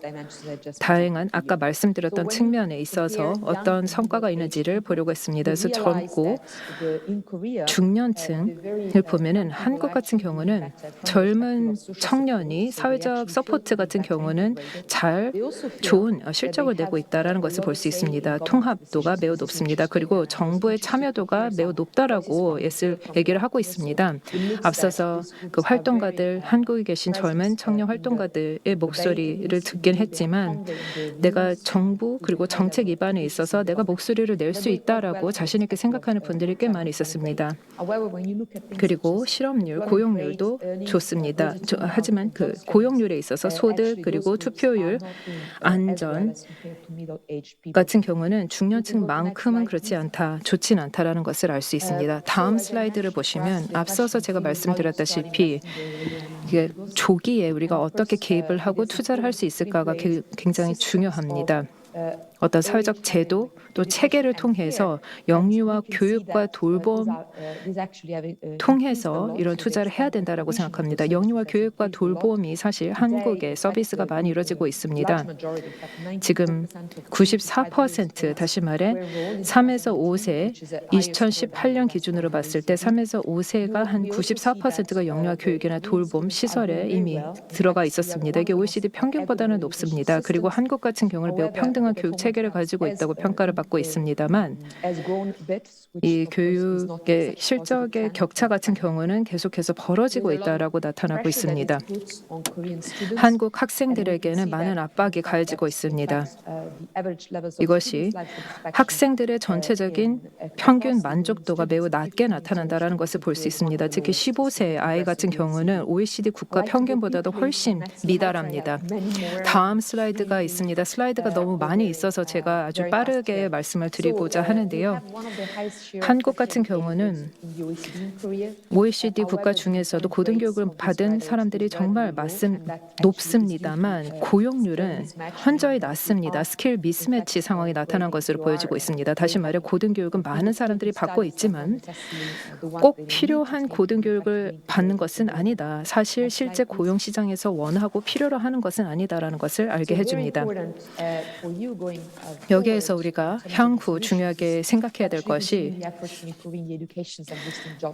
다양한 아까 말씀드렸던 측면에 있어서 어떤 성과가 있는지를 보려고 했습니다. 그래서 젊고 중년층을 보면은 한국 같은 경우는 젊은 청년이 사회적 서포트 같은 경우는 좋은 실적을 내고 있다라는 것을 볼 수 있습니다. 통합도가 매우 높습니다. 그리고 정부의 참여도가 매우 높다라고 얘기를 하고 있습니다. 앞서서 그 활동가들 한국에 계신 젊은 청년 활동가들의 목소리를 듣긴 했지만 내가 정부 그리고 정책 입안에 있어서 내가 목소리를 낼 수 있다라고 자신 있게 생각하는 분들이 꽤 많이 있었습니다. 그리고 실업률, 고용률도 좋습니다. 하지만 그 고용률에 있어서 소득 그리고 투표율, 안전 같은 경우는 중년층만큼은 그렇지 않다, 좋진 않다라는 것을 알 수 있습니다. 다음 슬라이드를 보시면 앞서서 제가 말씀드렸다시피 이게 조기에 우리가 어떻게 개입을 하고 투자를 할 수 있을까가 굉장히 중요합니다. 어떤 사회적 제도 또 체계를 통해서 영유아 교육과 돌봄 통해서 이런 투자를 해야 된다라고 생각합니다. 영유아 교육과 돌봄이 사실 한국에 서비스가 많이 이루어지고 있습니다. 지금 94% 다시 말해 3에서 5세 2018년 기준으로 봤을 때 3에서 5세가 한 94%가 영유아 교육이나 돌봄 시설에 이미 들어가 있었습니다. 이게 OECD 평균보다는 높습니다. 그리고 한국 같은 경우는 매우 평등한 교육 체계를 가지고 있다고 평가를 받고 있습니다만 이 교육의 실적의 격차 같은 경우는 계속해서 벌어지고 있다라고 나타나고 있습니다. 한국 학생들에게는 많은 압박이 가해지고 있습니다. 이것이 학생들의 전체적인 평균 만족도가 매우 낮게 나타난다는 것을 볼 수 있습니다. 특히 15세 아이 같은 경우는 OECD 국가 평균보다도 훨씬 미달합니다. 다음 슬라이드가 있습니다. 슬라이드가 너무 많이 있어서 제가 아주 빠르게 말씀을 드리고자 하는데요. 한국 같은 경우는 OECD 국가 중에서도 고등교육을 받은 사람들이 정말 높습니다만 고용률은 현저히 낮습니다. 스킬 미스매치 상황이 나타난 것으로 보여지고 있습니다. 다시 말해 고등교육은 많은 사람들이 받고 있지만 꼭 필요한 고등교육을 받는 것은 아니다. 사실 실제 고용시장에서 원하고 필요로 하는 것은 아니다라는 것을 알게 해줍니다. 여기에서 우리가 향후 중요하게 생각해야 될 것이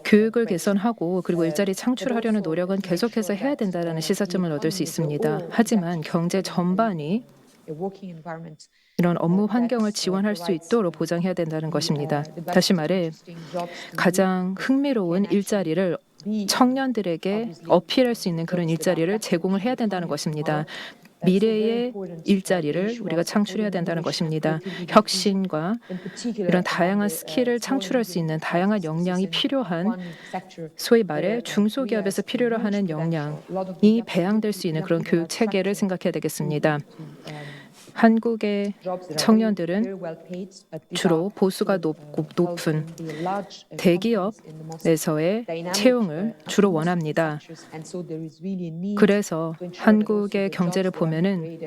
교육을 개선하고 그리고 일자리 창출하려는 노력은 계속해서 해야 된다는 시사점을 얻을 수 있습니다. 하지만 경제 전반이 이런 업무 환경을 지원할 수 있도록 보장해야 된다는 것입니다. 다시 말해 가장 흥미로운 일자리를 청년들에게 어필할 수 있는 그런 일자리를 제공을 해야 된다는 것입니다. 미래의 일자리를 우리가 창출해야 된다는 것입니다. 혁신과 이런 다양한 스킬을 창출할 수 있는 다양한 역량이 필요한 소위 말해 중소기업에서 필요로 하는 역량이 배양될 수 있는 그런 교육 체계를 생각해야 되겠습니다. 한국의 청년들은 주로 보수가 높은 대기업에서의 채용을 주로 원합니다. 그래서 한국의 경제를 보면은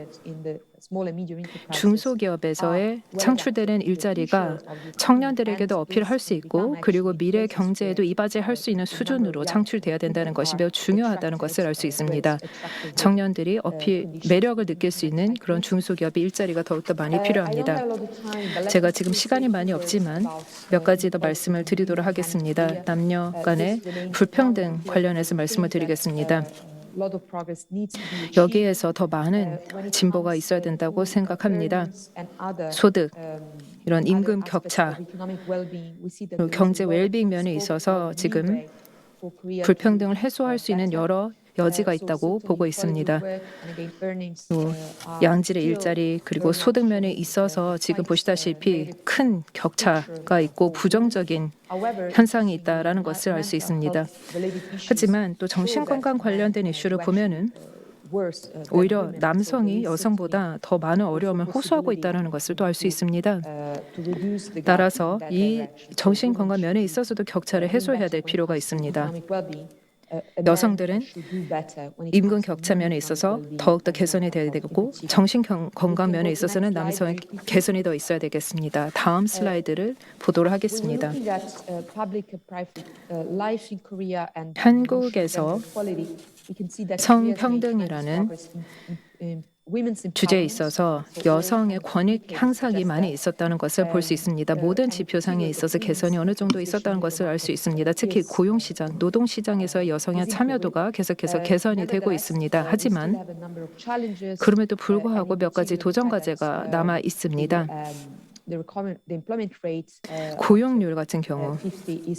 중소기업에서의 창출되는 일자리가 청년들에게도 어필할 수 있고 그리고 미래 경제에도 이바지할 수 있는 수준으로 창출돼야 된다는 것이 매우 중요하다는 것을 알 수 있습니다. 청년들이 매력을 느낄 수 있는 그런 중소기업의 일자리가 더욱더 많이 필요합니다. 제가 지금 시간이 많이 없지만 몇 가지 더 말씀을 드리도록 하겠습니다. 남녀 간의 불평등 관련해서 말씀을 드리겠습니다. 여기에서 더 많은 진보가 있어야 된다고 생각합니다. 소득, 이런 임금 격차, 그리고 경제 웰빙 면에 있어서 지금 불평등을 해소할 수 있는 여러 여지가 있다고 보고 있습니다. 또 양질의 일자리 그리고 소득 면에 있어서 지금 보시다시피 큰 격차가 있고 부정적인 현상이 있다라는 것을 알 수 있습니다. 하지만 또 정신건강 관련된 이슈를 보면은 오히려 남성이 여성보다 더 많은 어려움을 호소하고 있다는 것을 또 알 수 있습니다. 따라서 이 정신건강 면에 있어서도 격차를 해소해야 될 필요가 있습니다. 여성들은 임금 격차 면에 있어서 더욱더 개선이 돼야 되고 정신 건강 면에 있어서는 남성의 개선이 더 있어야 되겠습니다. 다음 슬라이드를 보도록 하겠습니다. 한국에서 성평등이라는 주제에 있어서 여성의 권익 향상이 많이 있었다는 것을 볼 수 있습니다. 모든 지표상에 있어서 개선이 어느 정도 있었다는 것을 알 수 있습니다. 특히 고용시장, 노동시장에서의 여성의 참여도가 계속해서 개선이 되고 있습니다. 하지만 그럼에도 불구하고 몇 가지 도전 과제가 남아 있습니다. 고용률 같은 경우,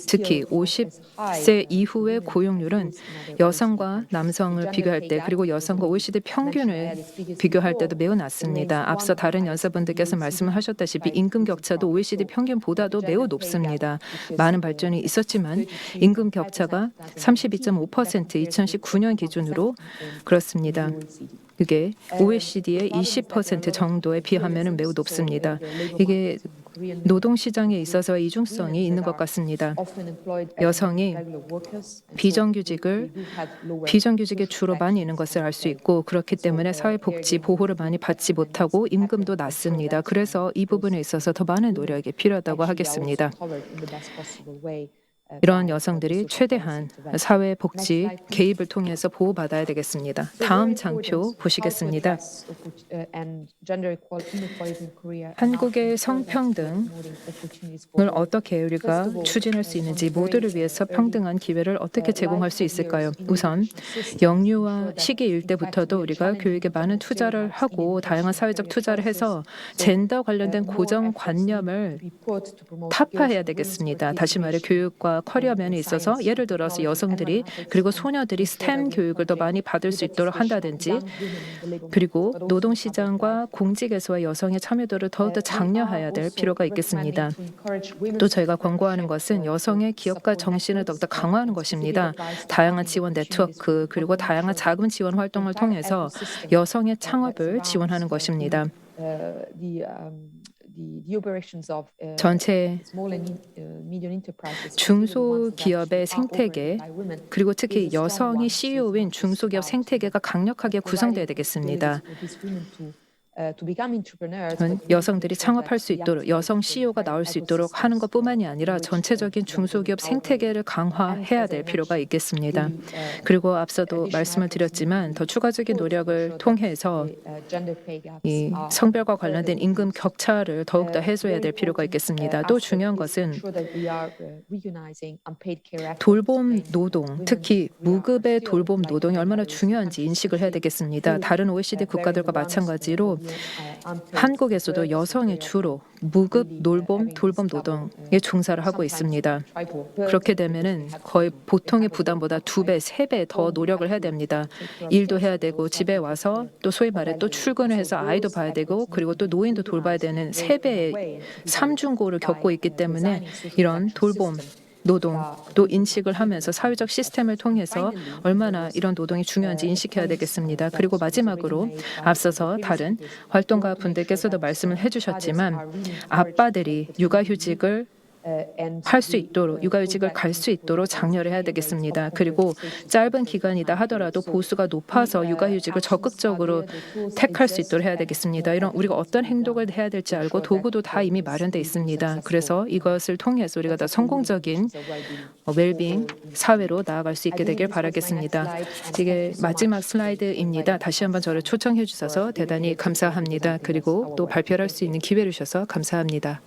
특히 50세 이후의 고용률은 여성과 남성을 비교할 때 그리고 여성과 OECD 평균을 비교할 때도 매우 낮습니다. 앞서 다른 연사분들께서 말씀을 하셨다시피 임금 격차도 OECD 평균보다도 매우 높습니다. 많은 발전이 있었지만 임금 격차가 32.5% 2019년 기준으로 그렇습니다. 그게 OECD의 20% 정도에 비하면 매우 높습니다. 이게 노동시장에 있어서 이중성이 있는 것 같습니다. 여성이 비정규직에 주로 많이 있는 것을 알 수 있고 그렇기 때문에 사회복지 보호를 많이 받지 못하고 임금도 낮습니다. 그래서 이 부분에 있어서 더 많은 노력이 필요하다고 하겠습니다. 이런 여성들이 최대한 사회복지 개입을 통해서 보호받아야 되겠습니다. 다음 장표 보시겠습니다. 한국의 성평등을 어떻게 우리가 추진할 수 있는지 모두를 위해서 평등한 기회를 어떻게 제공할 수 있을까요? 우선 영유아 시기일 때부터도 우리가 교육에 많은 투자를 하고 다양한 사회적 투자를 해서 젠더 관련된 고정관념을 타파해야 되겠습니다. 다시 말해 교육과 커리어 면에 있어서 예를 들어서 여성들이 그리고 소녀들이 스템 교육을 더 많이 받을 수 있도록 한다든지 그리고 노동시장과 공직에서의 여성의 참여도를 더욱더 장려해야 될 필요가 있겠습니다. 또 저희가 권고하는 것은 여성의 기업가 정신을 더욱더 강화하는 것입니다. 다양한 지원 네트워크 그리고 다양한 자금 지원 활동을 통해서 여성의 창업을 지원하는 것입니다. 전체 중소기업의 생태계 그리고 특히 여성이 CEO인 중소기업 생태계가 강력하게 구성돼야 되겠습니다. 여성들이 창업할 수 있도록 여성 CEO가 나올 수 있도록 하는 것뿐만이 아니라 전체적인 중소기업 생태계를 강화해야 될 필요가 있겠습니다. 그리고 앞서도 말씀을 드렸지만 더 추가적인 노력을 통해서 이 성별과 관련된 임금 격차를 더욱더 해소해야 될 필요가 있겠습니다. 또 중요한 것은 돌봄 노동, 특히 무급의 돌봄 노동이 얼마나 중요한지 인식을 해야 되겠습니다. 다른 OECD 국가들과 마찬가지로 한국에서도 여성이 주로 무급 돌봄 노동에 종사를 하고 있습니다. 그렇게 되면은 거의 보통의 부담보다 2배, 3배 더 노력을 해야 됩니다. 일도 해야 되고 집에 와서 또 소위 말해 또 출근을 해서 아이도 봐야 되고 그리고 또 노인도 돌봐야 되는 3배의 삼중고를 겪고 있기 때문에 이런 돌봄 노동도 인식을 하면서 사회적 시스템을 통해서 얼마나 이런 노동이 중요한지 인식해야 되겠습니다. 그리고 마지막으로 앞서서 다른 활동가 분들께서도 말씀을 해주셨지만 아빠들이 육아휴직을 할 수 있도록 육아휴직을 갈 수 있도록 장려를 해야 되겠습니다. 그리고 짧은 기간이다 하더라도 보수가 높아서 육아휴직을 적극적으로 택할 수 있도록 해야 되겠습니다. 이런 우리가 어떤 행동을 해야 될지 알고 도구도 다 이미 마련돼 있습니다. 그래서 이것을 통해서 우리가 더 성공적인 웰빙 사회로 나아갈 수 있게 되길 바라겠습니다. 이게 마지막 슬라이드입니다. 다시 한번 저를 초청해 주셔서 대단히 감사합니다. 그리고 또 발표를 할 수 있는 기회를 주셔서 감사합니다.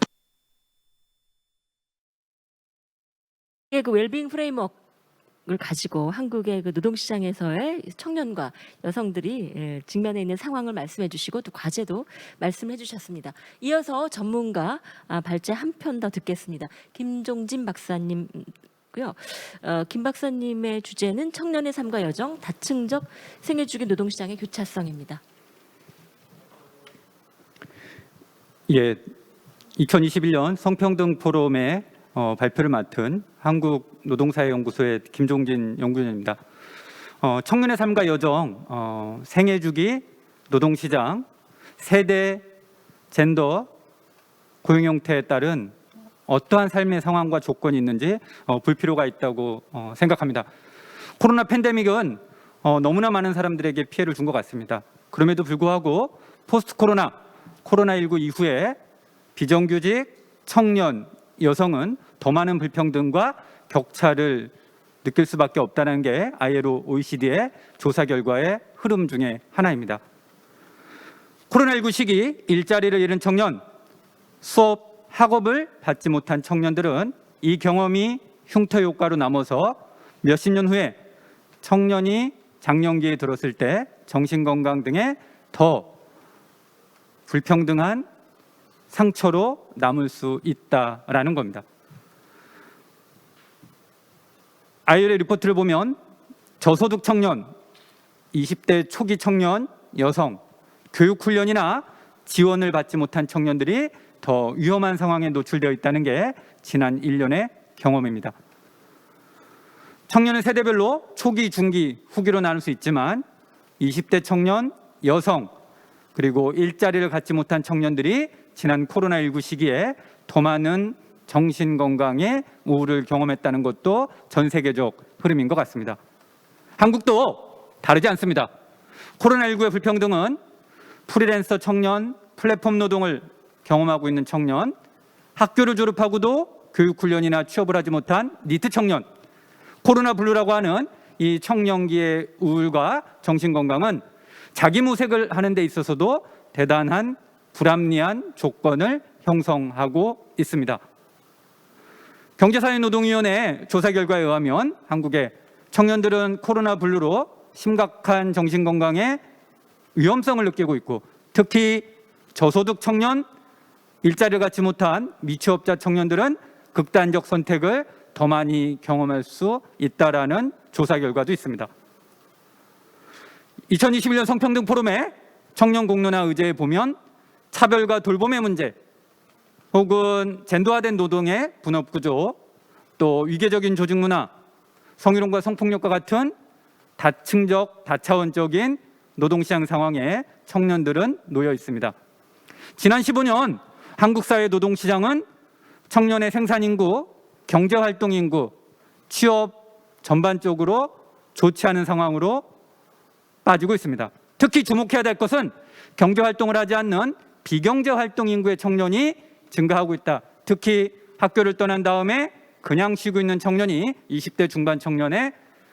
그 웰빙 프레임워크를 가지고 한국의 그 노동시장에서의 청년과 여성들이 직면해 있는 상황을 말씀해 주시고 또 과제도 말씀해 주셨습니다. 이어서 전문가 발제 한 편 더 듣겠습니다. 김종진 박사님고요. 김 박사님의 주제는 청년의 삶과 여정, 다층적 생애주기 노동시장의 교차성입니다. 예, 2021년 성평등 포럼의 발표를 맡은 한국노동사회연구소의 김종진 연구위원입니다. 청년의 삶과 여정, 생애주기, 노동시장, 세대, 젠더, 고용 형태에 따른 어떠한 삶의 상황과 조건이 있는지 볼 필요가 있다고 생각합니다. 코로나 팬데믹은 너무나 많은 사람들에게 피해를 준 것 같습니다. 그럼에도 불구하고 포스트 코로나19 이후에 비정규직, 청년, 여성은 더 많은 불평등과 격차를 느낄 수밖에 없다는 게 ILO OECD의 조사 결과의 흐름 중에 하나입니다. 코로나19 시기 일자리를 잃은 청년, 수업, 학업을 받지 못한 청년들은 이 경험이 흉터 효과로 남아서 몇십 년 후에 청년이 장년기에 들었을 때 정신건강 등에 더 불평등한 상처로 남을 수 있다라는 겁니다. ILO 리포트를 보면 저소득 청년, 20대 초기 청년, 여성, 교육훈련이나 지원을 받지 못한 청년들이 더 위험한 상황에 노출되어 있다는 게 지난 1년의 경험입니다. 청년은 세대별로 초기, 중기, 후기로 나눌 수 있지만 20대 청년, 여성, 그리고 일자리를 갖지 못한 청년들이 지난 코로나19 시기에 더 많은 정신건강의 우울을 경험했다는 것도 전 세계적 흐름인 것 같습니다. 한국도 다르지 않습니다. 코로나19의 불평등은 프리랜서 청년, 플랫폼 노동을 경험하고 있는 청년, 학교를 졸업하고도 교육훈련이나 취업을 하지 못한 니트 청년, 코로나 블루라고 하는 이 청년기의 우울과 정신건강은 자기 모색을 하는 데 있어서도 대단한 불합리한 조건을 형성하고 있습니다. 경제사회노동위원회 조사 결과에 의하면 한국의 청년들은 코로나 블루로 심각한 정신건강에 위험성을 느끼고 있고, 특히 저소득 청년, 일자리를 갖지 못한 미취업자 청년들은 극단적 선택을 더 많이 경험할 수 있다라는 조사 결과도 있습니다. 2021년 성평등 포럼의 청년 공론화 의제에 보면 차별과 돌봄의 문제, 혹은 젠더화된 노동의 분업 구조, 또 위계적인 조직 문화, 성희롱과 성폭력과 같은 다층적, 다차원적인 노동시장 상황에 청년들은 놓여 있습니다. 지난 15년 한국 사회 노동시장은 청년의 생산인구, 경제활동인구, 취업 전반적으로 좋지 않은 상황으로 빠지고 있습니다. 특히 주목해야 될 것은 경제활동을 하지 않는 비경제활동 인구의 청년이 증가하고 있다. 특히 학교를 떠난 다음에 그냥 쉬고 있는 청년이 20대 중반 청년의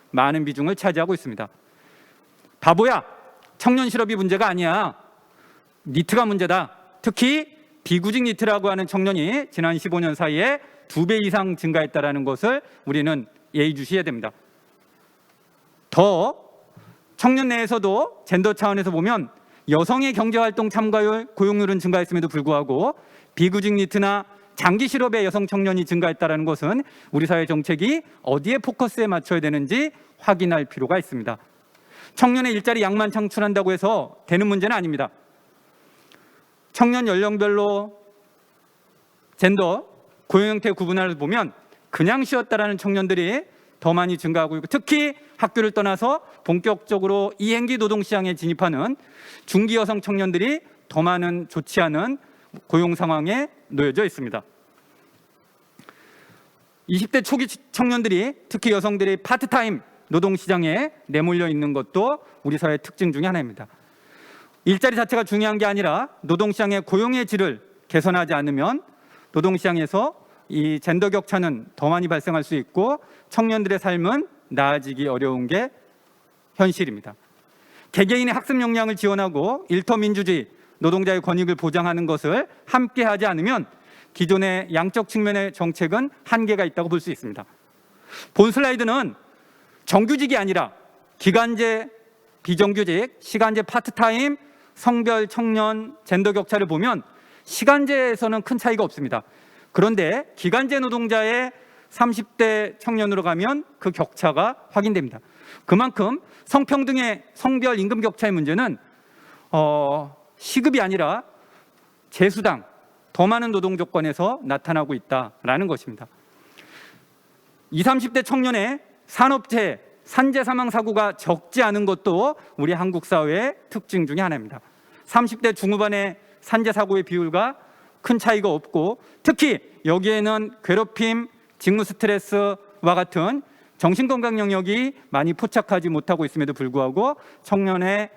많은 비중을 차지하고 있습니다. 바보야, 청년 실업이 문제가 아니야. 니트가 문제다. 특히 비구직 니트라고 하는 청년이 지난 15년 사이에 2배 이상 증가했다는 것을 우리는 예의주시해야 됩니다. 더 청년 내에서도 젠더 차원에서 보면 여성의 경제활동 참가율, 고용률은 증가했음에도 불구하고 비구직 니트나 장기 실업의 여성 청년이 증가했다는 것은 우리 사회 정책이 어디에 포커스에 맞춰야 되는지 확인할 필요가 있습니다. 청년의 일자리 양만 창출한다고 해서 되는 문제는 아닙니다. 청년 연령별로 젠더, 고용 형태 구분을 보면 그냥 쉬었다라는 청년들이 더 많이 증가하고 있고, 특히 학교를 떠나서 본격적으로 이행기 노동시장에 진입하는 중기 여성 청년들이 더 많은 좋지 않은 고용 상황에 놓여져 있습니다. 20대 초기 청년들이, 특히 여성들이 파트타임 노동시장에 내몰려 있는 것도 우리 사회의 특징 중에 하나입니다. 일자리 자체가 중요한 게 아니라 노동시장의 고용의 질을 개선하지 않으면 노동시장에서 이 젠더 격차는 더 많이 발생할 수 있고 청년들의 삶은 나아지기 어려운 게 현실입니다. 개개인의 학습 역량을 지원하고 일터 민주주의, 노동자의 권익을 보장하는 것을 함께 하지 않으면 기존의 양적 측면의 정책은 한계가 있다고 볼 수 있습니다. 본 슬라이드는 정규직이 아니라 기간제, 비정규직, 시간제 파트타임, 성별, 청년, 젠더 격차를 보면 시간제에서는 큰 차이가 없습니다. 그런데 기간제 노동자의 30대 청년으로 가면 그 격차가 확인됩니다. 그만큼 성평등의 성별 임금 격차의 문제는 시급이 아니라 재수당, 더 많은 노동 조건에서 나타나고 있다라는 것입니다. 20, 30대 청년의 산업재, 산재 사망 사고가 적지 않은 것도 우리 한국 사회의 특징 중에 하나입니다. 30대 중후반의 산재 사고의 비율과 큰 차이가 없고, 특히 여기에는 괴롭힘, 직무 스트레스와 같은 정신건강 영역이 많이 포착하지 못하고 있음에도 불구하고 청년의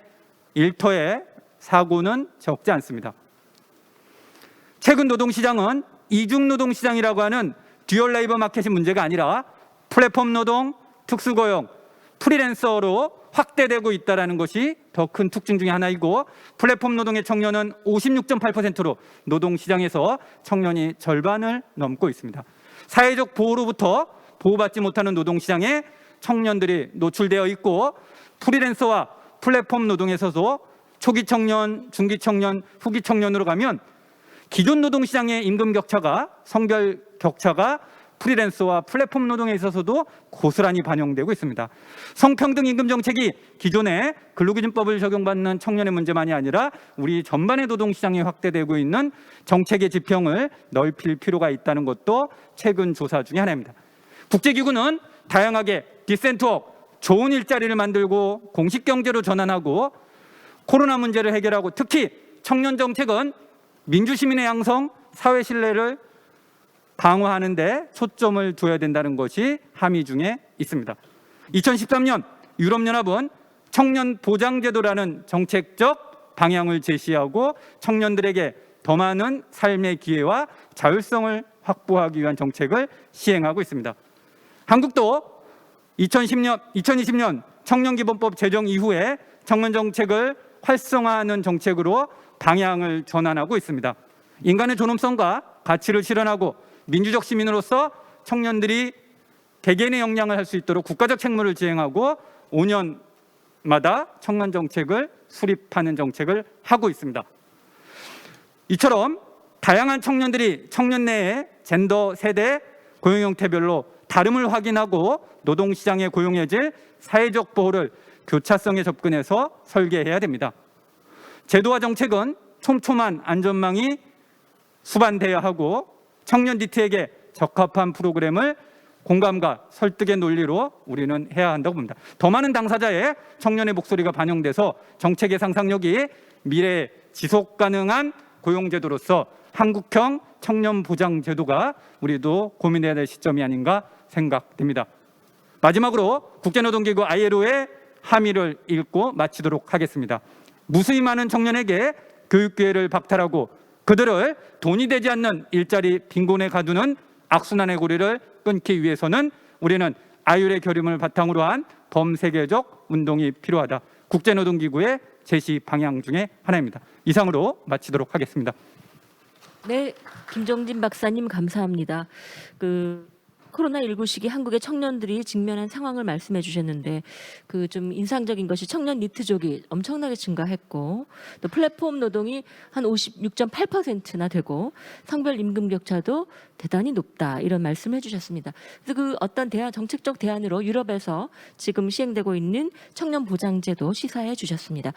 일터의 사고는 적지 않습니다. 최근 노동시장은 이중 노동시장이라고 하는 듀얼 레이버 마켓이 문제가 아니라 플랫폼 노동, 특수고용, 프리랜서로 확대되고 있다는 것이 더 큰 특징 중에 하나이고, 플랫폼 노동의 청년은 56.8%로 노동시장에서 청년이 절반을 넘고 있습니다. 사회적 보호로부터 보호받지 못하는 노동시장에 청년들이 노출되어 있고, 프리랜서와 플랫폼 노동에서도 초기 청년, 중기 청년, 후기 청년으로 가면 기존 노동시장의 임금 격차가, 성별 격차가 프리랜서와 플랫폼 노동에 있어서도 고스란히 반영되고 있습니다. 성평등 임금 정책이 기존의 근로기준법을 적용받는 청년의 문제만이 아니라 우리 전반의 노동시장에 확대되고 있는 정책의 지평을 넓힐 필요가 있다는 것도 최근 조사 중에 하나입니다. 국제기구는 다양하게 디센트워크, 좋은 일자리를 만들고 공식경제로 전환하고 코로나 문제를 해결하고, 특히 청년 정책은 민주시민의 양성, 사회 신뢰를 강화하는 데 초점을 둬야 된다는 것이 함의 중에 있습니다. 2013년 유럽연합은 청년 보장제도라는 정책적 방향을 제시하고 청년들에게 더 많은 삶의 기회와 자율성을 확보하기 위한 정책을 시행하고 있습니다. 한국도 2020년 청년기본법 제정 이후에 청년 정책을 활성화하는 정책으로 방향을 전환하고 있습니다. 인간의 존엄성과 가치를 실현하고 민주적 시민으로서 청년들이 개개인의 역량을 할 수 있도록 국가적 책무를 지행하고 5년마다 청년 정책을 수립하는 정책을 하고 있습니다. 이처럼 다양한 청년들이 청년 내에 젠더, 세대, 고용 형태별로 다름을 확인하고 노동시장의 고용의 질, 사회적 보호를 교차성에 접근해서 설계해야 됩니다. 제도와 정책은 촘촘한 안전망이 수반돼야 하고 청년 니트에게 적합한 프로그램을 공감과 설득의 논리로 우리는 해야 한다고 봅니다. 더 많은 당사자의 청년의 목소리가 반영돼서 정책의 상상력이 미래의 지속 가능한 고용제도로서 한국형 청년 보장 제도가 우리도 고민해야 될 시점이 아닌가 생각됩니다. 마지막으로 국제노동기구 ILO의 함의를 읽고 마치도록 하겠습니다. 무수히 많은 청년에게 교육 기회를 박탈하고 그들을 돈이 되지 않는 일자리 빈곤에 가두는 악순환의 고리를 끊기 위해서는 우리는 아율의 결의문을 바탕으로 한 범세계적 운동이 필요하다. 국제노동기구의 제시 방향 중에 하나입니다. 이상으로 마치도록 하겠습니다. 네, 김정진 박사님 감사합니다. 코로나19 시기 한국의 청년들이 직면한 상황을 말씀해 주셨는데 좀 인상적인 것이 청년 니트족이 엄청나게 증가했고 또 플랫폼 노동이 한 56.8%나 되고 성별 임금 격차도 대단히 높다 이런 말씀을 해주셨습니다. 그래서 어떤 정책적 대안으로 유럽에서 지금 시행되고 있는 청년 보장제도 시사해 주셨습니다.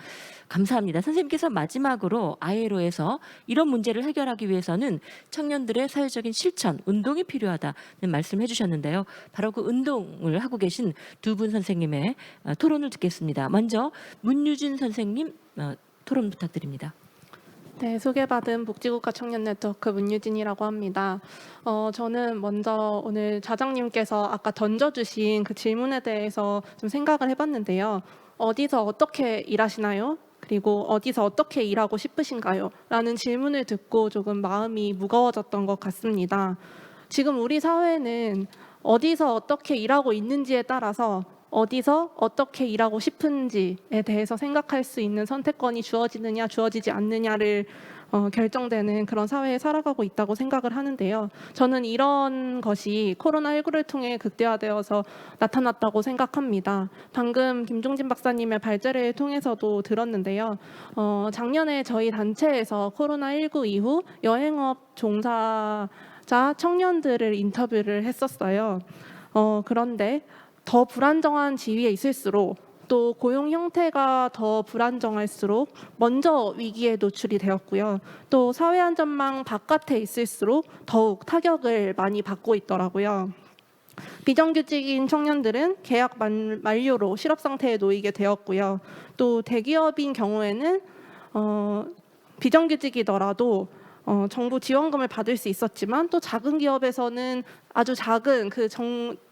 감사합니다. 선생님께서 마지막으로 ILO에서 이런 문제를 해결하기 위해서는 청년들의 사회적인 실천, 운동이 필요하다는 말씀을 해주셨는데요. 바로 그 운동을 하고 계신 두 분 선생님의 토론을 듣겠습니다. 먼저 문유진 선생님 토론 부탁드립니다. 네, 소개받은 복지국가 청년 네트워크 문유진이라고 합니다. 저는 먼저 오늘 좌장님께서 아까 던져주신 그 질문에 대해서 좀 생각을 해봤는데요. 어디서 어떻게 일하시나요? 그리고 어디서 어떻게 일하고 싶으신가요? 라는 질문을 듣고 조금 마음이 무거워졌던 것 같습니다. 지금 우리 사회는 어디서 어떻게 일하고 있는지에 따라서 어디서 어떻게 일하고 싶은지에 대해서 생각할 수 있는 선택권이 주어지느냐 주어지지 않느냐를 결정되는 그런 사회에 살아가고 있다고 생각을 하는데요. 저는 이런 것이 코로나19를 통해 극대화되어서 나타났다고 생각합니다. 방금 김종진 박사님의 발제를 통해서도 들었는데요. 작년에 저희 단체에서 코로나19 이후 여행업 종사자 청년들을 인터뷰를 했었어요. 그런데 더 불안정한 지위에 있을수록 또 고용 형태가 더 불안정할수록 먼저 위기에 노출이 되었고요. 또 사회 안전망 바깥에 있을수록 더욱 타격을 많이 받고 있더라고요. 비정규직인 청년들은 계약 만료로 실업 상태에 놓이게 되었고요. 또 대기업인 경우에는 비정규직이더라도 정부 지원금을 받을 수 있었지만 또 작은 기업에서는 아주 작은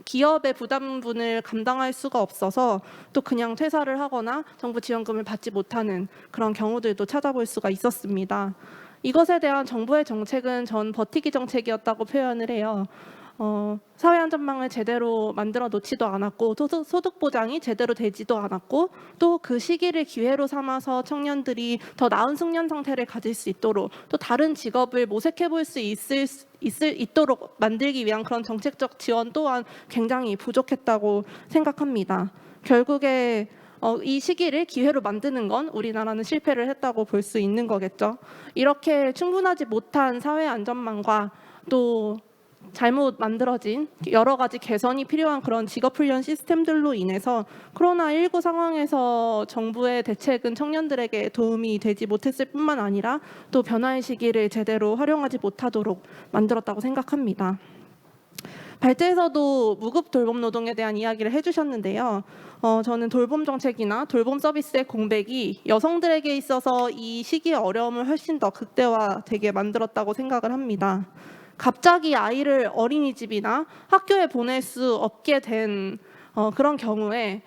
기업의 부담분을 감당할 수가 없어서 또 그냥 퇴사를 하거나 정부 지원금을 받지 못하는 그런 경우들도 찾아볼 수가 있었습니다. 이것에 대한 정부의 정책은 전 버티기 정책이었다고 표현을 해요. 사회 안전망을 제대로 만들어 놓지도 않았고 소득 보장이 제대로 되지도 않았고 또 그 시기를 기회로 삼아서 청년들이 더 나은 숙련 상태를 가질 수 있도록 또 다른 직업을 모색해 볼 수 있도록 만들기 위한 그런 정책적 지원 또한 굉장히 부족했다고 생각합니다. 결국에 이 시기를 기회로 만드는 건 우리나라는 실패를 했다고 볼 수 있는 거겠죠. 이렇게 충분하지 못한 사회 안전망과 또 잘못 만들어진 여러 가지 개선이 필요한 그런 직업훈련 시스템들로 인해서 코로나19 상황에서 정부의 대책은 청년들에게 도움이 되지 못했을 뿐만 아니라 또 변화의 시기를 제대로 활용하지 못하도록 만들었다고 생각합니다. 발제에서도 무급 돌봄 노동에 대한 이야기를 해주셨는데요. 저는 돌봄 정책이나 돌봄 서비스의 공백이 여성들에게 있어서 이 시기의 어려움을 훨씬 더 극대화되게 만들었다고 생각을 합니다. 갑자기 아이를 어린이집이나 학교에 보낼 수 없게 된 그런 경우에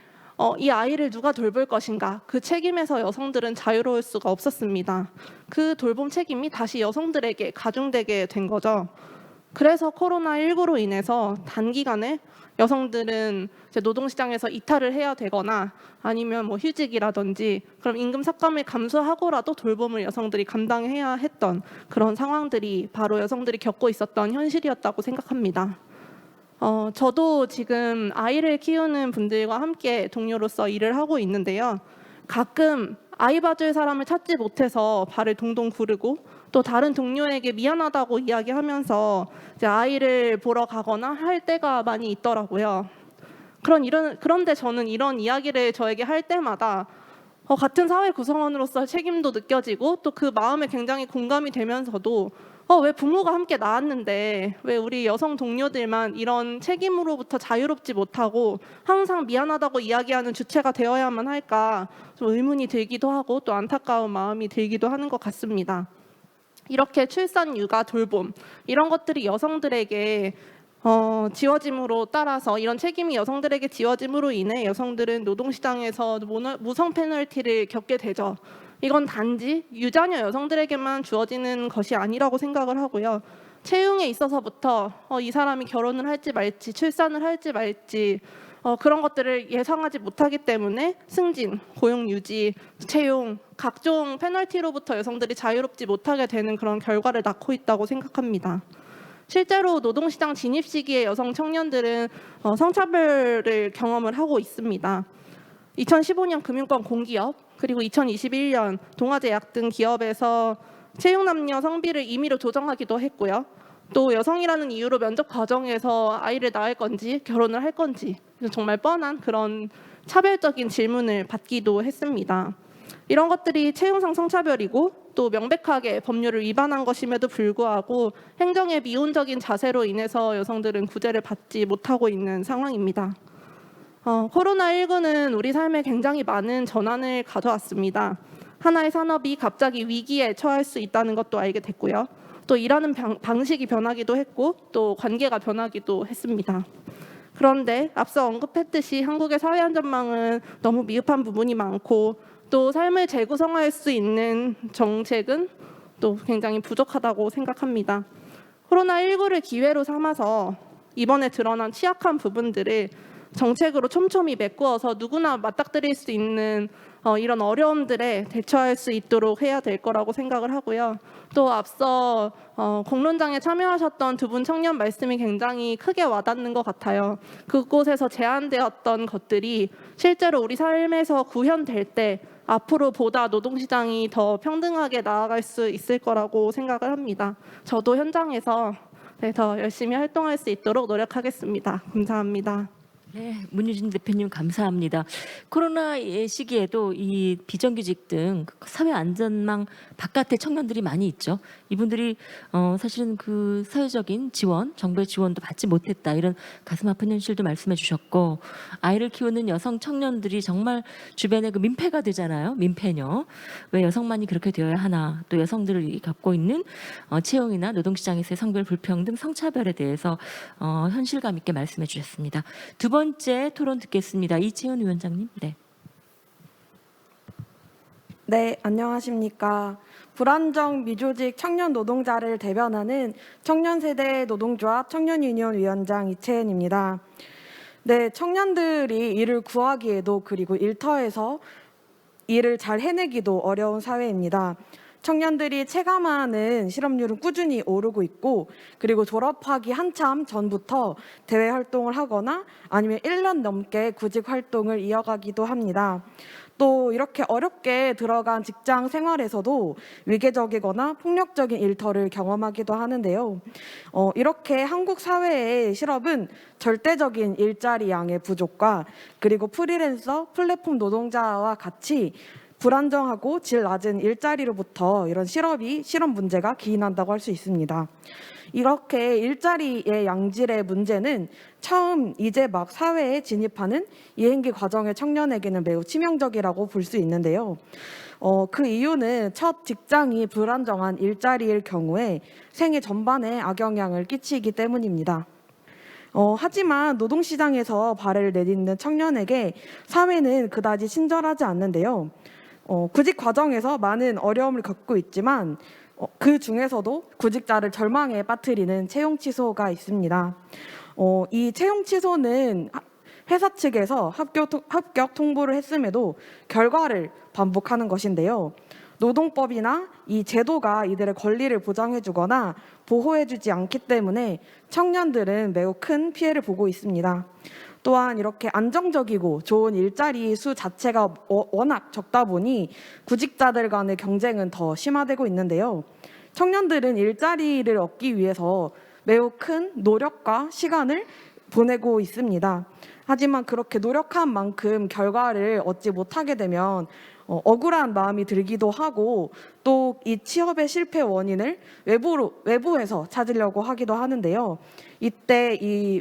이 아이를 누가 돌볼 것인가, 그 책임에서 여성들은 자유로울 수가 없었습니다. 그 돌봄 책임이 다시 여성들에게 가중되게 된 거죠. 그래서 코로나19로 인해서 단기간에 여성들은 이제 노동시장에서 이탈을 해야 되거나 아니면 뭐 휴직이라든지 그럼 임금 삭감을 감수하고라도 돌봄을 여성들이 감당해야 했던 그런 상황들이 바로 여성들이 겪고 있었던 현실이었다고 생각합니다. 저도 지금 아이를 키우는 분들과 함께 동료로서 일을 하고 있는데요. 가끔 아이 봐줄 사람을 찾지 못해서 발을 동동 구르고 또 다른 동료에게 미안하다고 이야기하면서 이제 아이를 보러 가거나 할 때가 많이 있더라고요. 그런데 저는 이런 이야기를 저에게 할 때마다 같은 사회 구성원으로서 책임도 느껴지고 또 그 마음에 굉장히 공감이 되면서도 왜 부모가 함께 낳았는데 왜 우리 여성 동료들만 이런 책임으로부터 자유롭지 못하고 항상 미안하다고 이야기하는 주체가 되어야만 할까 좀 의문이 들기도 하고 또 안타까운 마음이 들기도 하는 것 같습니다. 이렇게 출산, 육아, 돌봄 이런 것들이 여성들에게 지워짐으로 따라서 이런 책임이 여성들에게 지워짐으로 인해 여성들은 노동시장에서 무성 페널티를 겪게 되죠. 이건 단지 유자녀 여성들에게만 주어지는 것이 아니라고 생각을 하고요. 채용에 있어서부터 이 사람이 결혼을 할지 말지 출산을 할지 말지 그런 것들을 예상하지 못하기 때문에 승진, 고용 유지, 채용, 각종 페널티로부터 여성들이 자유롭지 못하게 되는 그런 결과를 낳고 있다고 생각합니다. 실제로 노동시장 진입 시기에 여성 청년들은 성차별을 경험을 하고 있습니다. 2015년 금융권 공기업 그리고 2021년 동아제약 등 기업에서 채용 남녀 성비를 임의로 조정하기도 했고요. 또 여성이라는 이유로 면접 과정에서 아이를 낳을 건지 결혼을 할 건지 정말 뻔한 그런 차별적인 질문을 받기도 했습니다. 이런 것들이 채용상 성차별이고 또 명백하게 법률을 위반한 것임에도 불구하고 행정의 미온적인 자세로 인해서 여성들은 구제를 받지 못하고 있는 상황입니다. 코로나19는 우리 삶에 굉장히 많은 전환을 가져왔습니다. 하나의 산업이 갑자기 위기에 처할 수 있다는 것도 알게 됐고요. 또 일하는 방식이 변하기도 했고 또 관계가 변하기도 했습니다. 그런데 앞서 언급했듯이 한국의 사회 안전망은 너무 미흡한 부분이 많고 또 삶을 재구성할 수 있는 정책은 또 굉장히 부족하다고 생각합니다. 코로나19를 기회로 삼아서 이번에 드러난 취약한 부분들을 정책으로 촘촘히 메꾸어서 누구나 맞닥뜨릴 수 있는 이런 어려움들에 대처할 수 있도록 해야 될 거라고 생각을 하고요. 또 앞서 공론장에 참여하셨던 두 분 청년 말씀이 굉장히 크게 와닿는 것 같아요. 그곳에서 제안되었던 것들이 실제로 우리 삶에서 구현될 때 앞으로 보다 노동시장이 더 평등하게 나아갈 수 있을 거라고 생각을 합니다. 저도 현장에서 더 열심히 활동할 수 있도록 노력하겠습니다. 감사합니다. 네, 문유진 대표님 감사합니다. 코로나의 시기에도 이 비정규직 등 사회 안전망 바깥의 청년들이 많이 있죠. 이분들이 사실은 그 사회적인 지원, 정부의 지원도 받지 못했다 이런 가슴 아픈 현실도 말씀해 주셨고, 아이를 키우는 여성 청년들이 정말 주변에 그 민폐가 되잖아요. 민폐녀. 왜 여성만이 그렇게 되어야 하나? 또 여성들이 겪고 있는 채용이나 노동시장에서의 성별 불평등, 성차별에 대해서 현실감 있게 말씀해 주셨습니다. 두 번째 토론 듣겠습니다. 이채은 위원장님. 네. 네, 안녕하십니까. 불안정 미조직 청년 노동자를 대변하는 청년세대 노동조합 청년유니온 위원장 이채은입니다. 네, 청년들이 일을 구하기에도 그리고 일터에서 일을 잘 해내기도 어려운 사회입니다. 청년들이 체감하는 실업률은 꾸준히 오르고 있고, 그리고 졸업하기 한참 전부터 대외 활동을 하거나 아니면 1년 넘게 구직 활동을 이어가기도 합니다. 또 이렇게 어렵게 들어간 직장 생활에서도 위계적이거나 폭력적인 일터를 경험하기도 하는데요. 이렇게 한국 사회의 실업은 절대적인 일자리 양의 부족과 그리고 프리랜서, 플랫폼 노동자와 같이 불안정하고 질 낮은 일자리로부터 이런 실업 문제가 기인한다고 할 수 있습니다. 이렇게 일자리의 양질의 문제는 처음 이제 막 사회에 진입하는 이행기 과정의 청년에게는 매우 치명적이라고 볼 수 있는데요. 그 이유는 첫 직장이 불안정한 일자리일 경우에 생애 전반에 악영향을 끼치기 때문입니다. 하지만 노동시장에서 발을 내딛는 청년에게 사회는 그다지 친절하지 않는데요. 구직 과정에서 많은 어려움을 겪고 있지만 그 중에서도 구직자를 절망에 빠뜨리는 채용 취소가 있습니다. 이 채용 취소는 회사 측에서 합격 통보를 했음에도 결과를 반복하는 것인데요. 노동법이나 이 제도가 이들의 권리를 보장해주거나 보호해주지 않기 때문에 청년들은 매우 큰 피해를 보고 있습니다. 또한 이렇게 안정적이고 좋은 일자리 수 자체가 워낙 적다 보니 구직자들 간의 경쟁은 더 심화되고 있는데요. 청년들은 일자리를 얻기 위해서 매우 큰 노력과 시간을 보내고 있습니다. 하지만 그렇게 노력한 만큼 결과를 얻지 못하게 되면 억울한 마음이 들기도 하고, 또 이 취업의 실패 원인을 외부에서 찾으려고 하기도 하는데요. 이때 이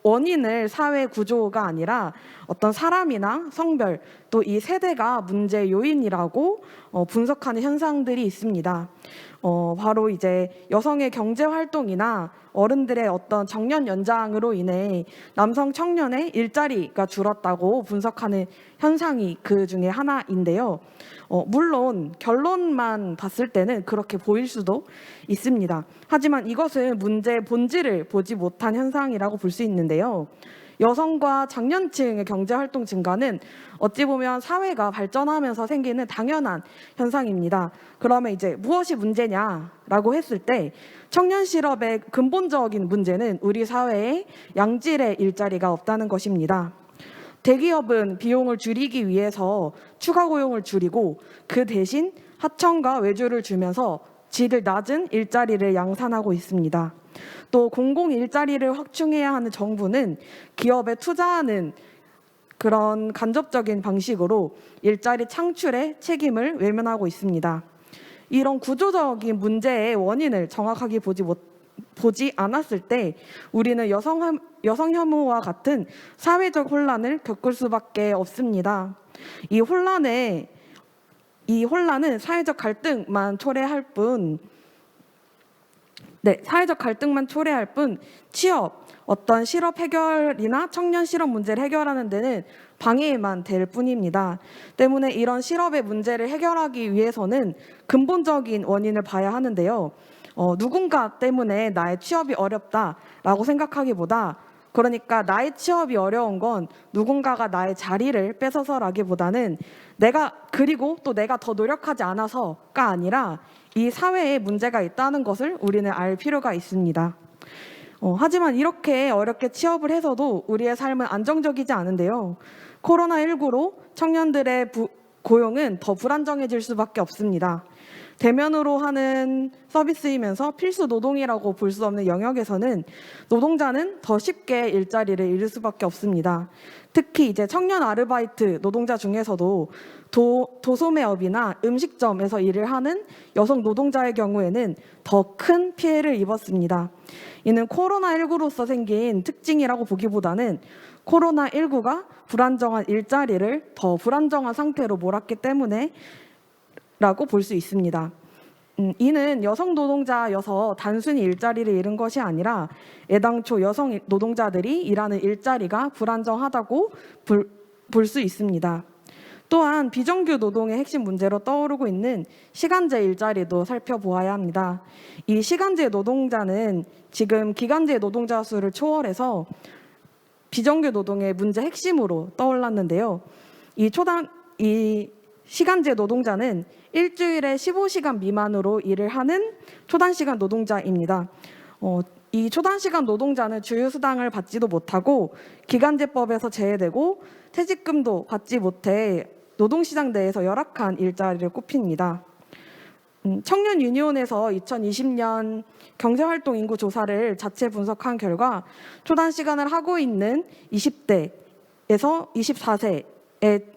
원인을 사회 구조가 아니라 어떤 사람이나 성별, 또 이 세대가 문제 요인이라고 분석하는 현상들이 있습니다. 바로 이제 여성의 경제 활동이나 어른들의 어떤 정년 연장으로 인해 남성 청년의 일자리가 줄었다고 분석하는 현상이 그 중에 하나인데요. 물론 결론만 봤을 때는 그렇게 보일 수도 있습니다. 하지만 이것은 문제의 본질을 보지 못한 현상이라고 볼 수 있는데요. 여성과 장년층의 경제활동 증가는 어찌 보면 사회가 발전하면서 생기는 당연한 현상입니다. 그러면 이제 무엇이 문제냐라고 했을 때 청년 실업의 근본적인 문제는 우리 사회에 양질의 일자리가 없다는 것입니다. 대기업은 비용을 줄이기 위해서 추가 고용을 줄이고 그 대신 하청과 외주를 주면서 질 낮은 일자리를 양산하고 있습니다. 또 공공 일자리를 확충해야 하는 정부는 기업에 투자하는 그런 간접적인 방식으로 일자리 창출의 책임을 외면하고 있습니다. 이런 구조적인 문제의 원인을 정확하게 보지 않았을 때 우리는 여성 혐오와 같은 사회적 혼란을 겪을 수밖에 없습니다. 이 혼란은 사회적 갈등만 초래할 뿐, 취업, 어떤 실업 해결이나 청년 실업 문제를 해결하는 데는 방해만 될 뿐입니다. 때문에 이런 실업의 문제를 해결하기 위해서는 근본적인 원인을 봐야 하는데요. 누군가 때문에 나의 취업이 어렵다라고 생각하기보다, 그러니까 나의 취업이 어려운 건 누군가가 나의 자리를 뺏어서라기보다는 그리고 또 내가 더 노력하지 않아서가 아니라 이 사회에 문제가 있다는 것을 우리는 알 필요가 있습니다. 하지만 이렇게 어렵게 취업을 해서도 우리의 삶은 안정적이지 않은데요. 코로나19로 청년들의 고용은 더 불안정해질 수밖에 없습니다. 대면으로 하는 서비스이면서 필수 노동이라고 볼 수 없는 영역에서는 노동자는 더 쉽게 일자리를 잃을 수밖에 없습니다. 특히 이제 청년 아르바이트 노동자 중에서도 도소매업이나 음식점에서 일을 하는 여성 노동자의 경우에는 더 큰 피해를 입었습니다. 이는 코로나19로서 생긴 특징이라고 보기보다는 코로나19가 불안정한 일자리를 더 불안정한 상태로 몰았기 때문에 라고 볼 수 있습니다. 이는 여성 노동자여서 단순히 일자리를 잃은 것이 아니라 애당초 여성 노동자들이 일하는 일자리가 불안정하다고 볼 수 있습니다. 또한 비정규 노동의 핵심 문제로 떠오르고 있는 시간제 일자리도 살펴보아야 합니다. 이 시간제 노동자는 지금 기간제 노동자 수를 초월해서 비정규 노동의 문제 핵심으로 떠올랐는데요. 이 시간제 노동자는 일주일에 15시간 미만으로 일을 하는 초단시간 노동자입니다. 이 초단시간 노동자는 주휴수당을 받지도 못하고 기간제법에서 제외되고 퇴직금도 받지 못해 노동시장 내에서 열악한 일자리를 꼽힙니다. 청년 유니온에서 2020년 경제활동 인구 조사를 자체 분석한 결과 초단시간을 하고 있는 20대에서 24세의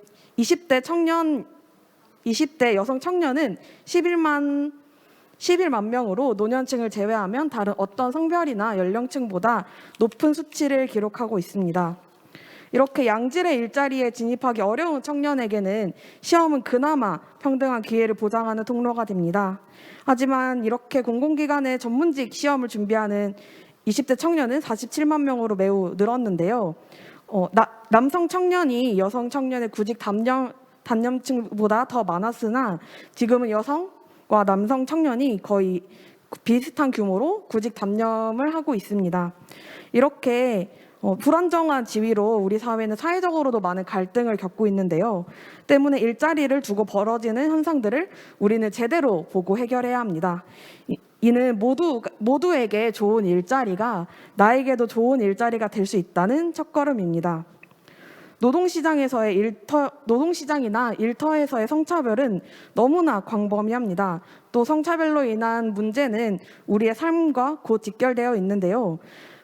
20대 여성 청년은 11만 명으로 노년층을 제외하면 다른 어떤 성별이나 연령층보다 높은 수치를 기록하고 있습니다. 이렇게 양질의 일자리에 진입하기 어려운 청년에게는 시험은 그나마 평등한 기회를 보장하는 통로가 됩니다. 하지만 이렇게 공공기관의 전문직 시험을 준비하는 20대 청년은 47만 명으로 매우 늘었는데요. 남성 청년이 여성 청년의 구직 단념층보다 더 많았으나 지금은 여성과 남성 청년이 거의 비슷한 규모로 구직 단념을 하고 있습니다. 이렇게 불안정한 지위로 우리 사회는 사회적으로도 많은 갈등을 겪고 있는데요. 때문에 일자리를 두고 벌어지는 현상들을 우리는 제대로 보고 해결해야 합니다. 이는 모두에게 좋은 일자리가 나에게도 좋은 일자리가 될 수 있다는 첫걸음입니다. 노동시장이나 일터에서의 성차별은 너무나 광범위합니다. 또 성차별로 인한 문제는 우리의 삶과 곧 직결되어 있는데요.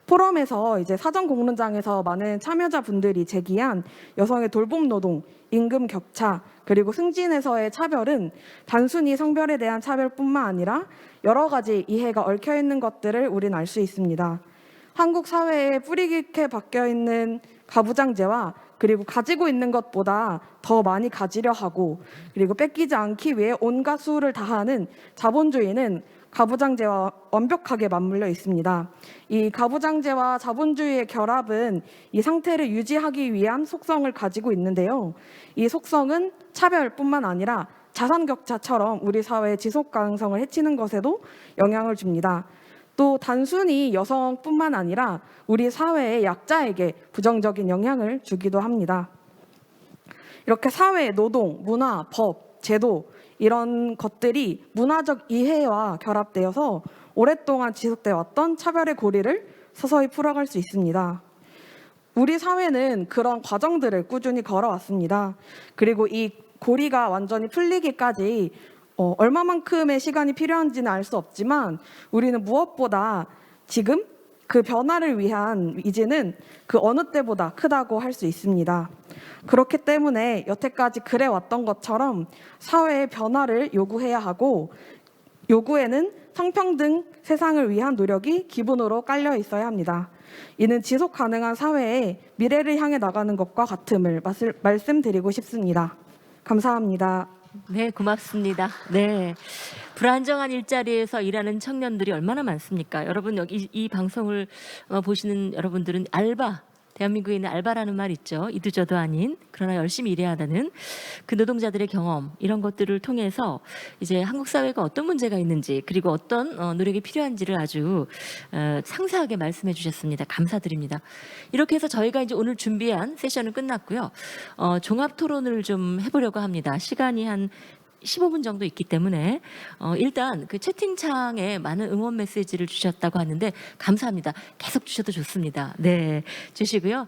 포럼에서 이제 사전 공론장에서 많은 참여자분들이 제기한 여성의 돌봄 노동, 임금 격차, 그리고 승진에서의 차별은 단순히 성별에 대한 차별뿐만 아니라 여러 가지 이해가 얽혀 있는 것들을 우린 알 수 있습니다. 한국 사회에 뿌리 깊게 박혀 있는 가부장제와 그리고 가지고 있는 것보다 더 많이 가지려 하고 그리고 뺏기지 않기 위해 온갖 수를 다하는 자본주의는 가부장제와 완벽하게 맞물려 있습니다. 이 가부장제와 자본주의의 결합은 이 상태를 유지하기 위한 속성을 가지고 있는데요. 이 속성은 차별뿐만 아니라 자산 격차처럼 우리 사회의 지속 가능성을 해치는 것에도 영향을 줍니다. 또 단순히 여성뿐만 아니라 우리 사회의 약자에게 부정적인 영향을 주기도 합니다. 이렇게 사회, 노동, 문화, 법, 제도 이런 것들이 문화적 이해와 결합되어서 오랫동안 지속되어 왔던 차별의 고리를 서서히 풀어갈 수 있습니다. 우리 사회는 그런 과정들을 꾸준히 걸어왔습니다. 그리고 이 고리가 완전히 풀리기까지 얼마만큼의 시간이 필요한지는 알 수 없지만 우리는 무엇보다 지금 그 변화를 위한 의지는 그 어느 때보다 크다고 할 수 있습니다. 그렇기 때문에 여태까지 그래왔던 것처럼 사회의 변화를 요구해야 하고 요구에는 성평등 세상을 위한 노력이 기본으로 깔려 있어야 합니다. 이는 지속 가능한 사회의 미래를 향해 나가는 것과 같음을 말씀드리고 싶습니다. 감사합니다. 네, 고맙습니다. 네. 불안정한 일자리에서 일하는 청년들이 얼마나 많습니까? 여러분 여기 이 방송을 보시는 여러분들은 대한민국에 있는 알바라는 말 있죠. 이도저도 아닌 그러나 열심히 일해야 한다는 그 노동자들의 경험 이런 것들을 통해서 이제 한국 사회가 어떤 문제가 있는지 그리고 어떤 노력이 필요한지를 아주 상세하게 말씀해 주셨습니다. 감사드립니다. 이렇게 해서 저희가 이제 오늘 준비한 세션은 끝났고요. 종합 토론을 좀 해보려고 합니다. 시간이 한 15분 정도 있기 때문에 일단 그 채팅창에 많은 응원 메시지를 주셨다고 하는데 감사합니다. 계속 주셔도 좋습니다. 네, 주시고요.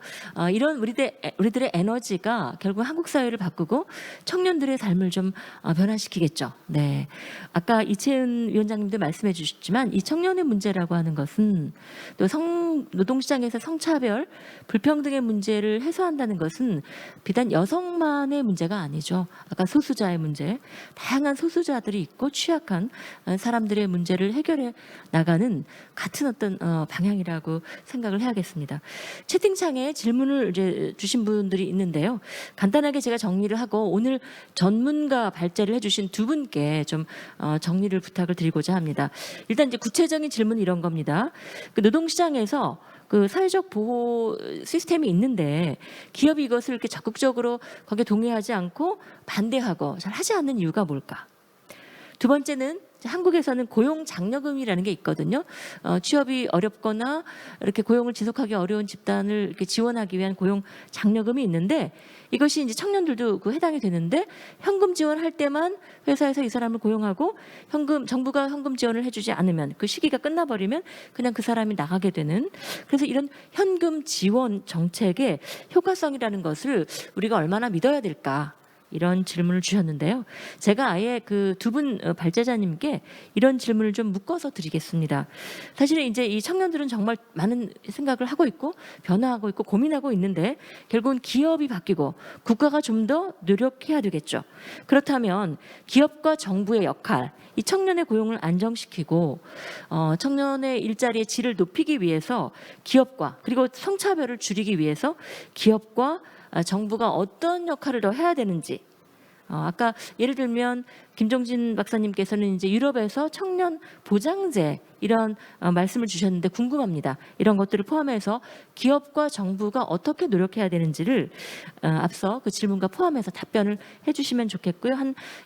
이런 우리들의 에너지가 결국 한국 사회를 바꾸고 청년들의 삶을 좀 변화시키겠죠. 네, 아까 이채은 위원장님도 말씀해 주셨지만 이 청년의 문제라고 하는 것은 또 노동시장에서 성차별, 불평등의 문제를 해소한다는 것은 비단 여성만의 문제가 아니죠. 아까 소수자의 문제, 다양한 소수자들이 있고 취약한 사람들의 문제를 해결해 나가는 같은 어떤 방향이라고 생각을 해야겠습니다. 채팅창에 질문을 이제 주신 분들이 있는데요. 간단하게 제가 정리를 하고 오늘 전문가 발제를 해주신 두 분께 좀 정리를 부탁을 드리고자 합니다. 일단 이제 구체적인 질문이 이런 겁니다. 그 노동시장에서 그 사회적 보호 시스템이 있는데 기업이 이것을 이렇게 적극적으로 거기에 동의하지 않고 반대하고 잘 하지 않는 이유가 뭘까? 두 번째는 한국에서는 고용 장려금이라는 게 있거든요. 취업이 어렵거나 이렇게 고용을 지속하기 어려운 집단을 이렇게 지원하기 위한 고용 장려금이 있는데 이것이 이제 청년들도 그 해당이 되는데 현금 지원할 때만 회사에서 이 사람을 고용하고 정부가 현금 지원을 해주지 않으면 그 시기가 끝나버리면 그냥 그 사람이 나가게 되는, 그래서 이런 현금 지원 정책의 효과성이라는 것을 우리가 얼마나 믿어야 될까? 이런 질문을 주셨는데요. 제가 아예 그 두 분 발제자님께 이런 질문을 좀 묶어서 드리겠습니다. 사실은 이제 이 청년들은 정말 많은 생각을 하고 있고 변화하고 있고 고민하고 있는데 결국은 기업이 바뀌고 국가가 좀 더 노력해야 되겠죠. 그렇다면 기업과 정부의 역할, 이 청년의 고용을 안정시키고 청년의 일자리의 질을 높이기 위해서 기업과 그리고 성차별을 줄이기 위해서 기업과 정부가 어떤 역할을 더 해야 되는지, 아까 예를 들면 김종진 박사님께서는 이제 유럽에서 청년 보장제 이런 말씀을 주셨는데 궁금합니다. 이런 것들을 포함해서 기업과 정부가 어떻게 노력해야 되는지를 앞서 그 질문과 포함해서 답변을 해주시면 좋겠고요.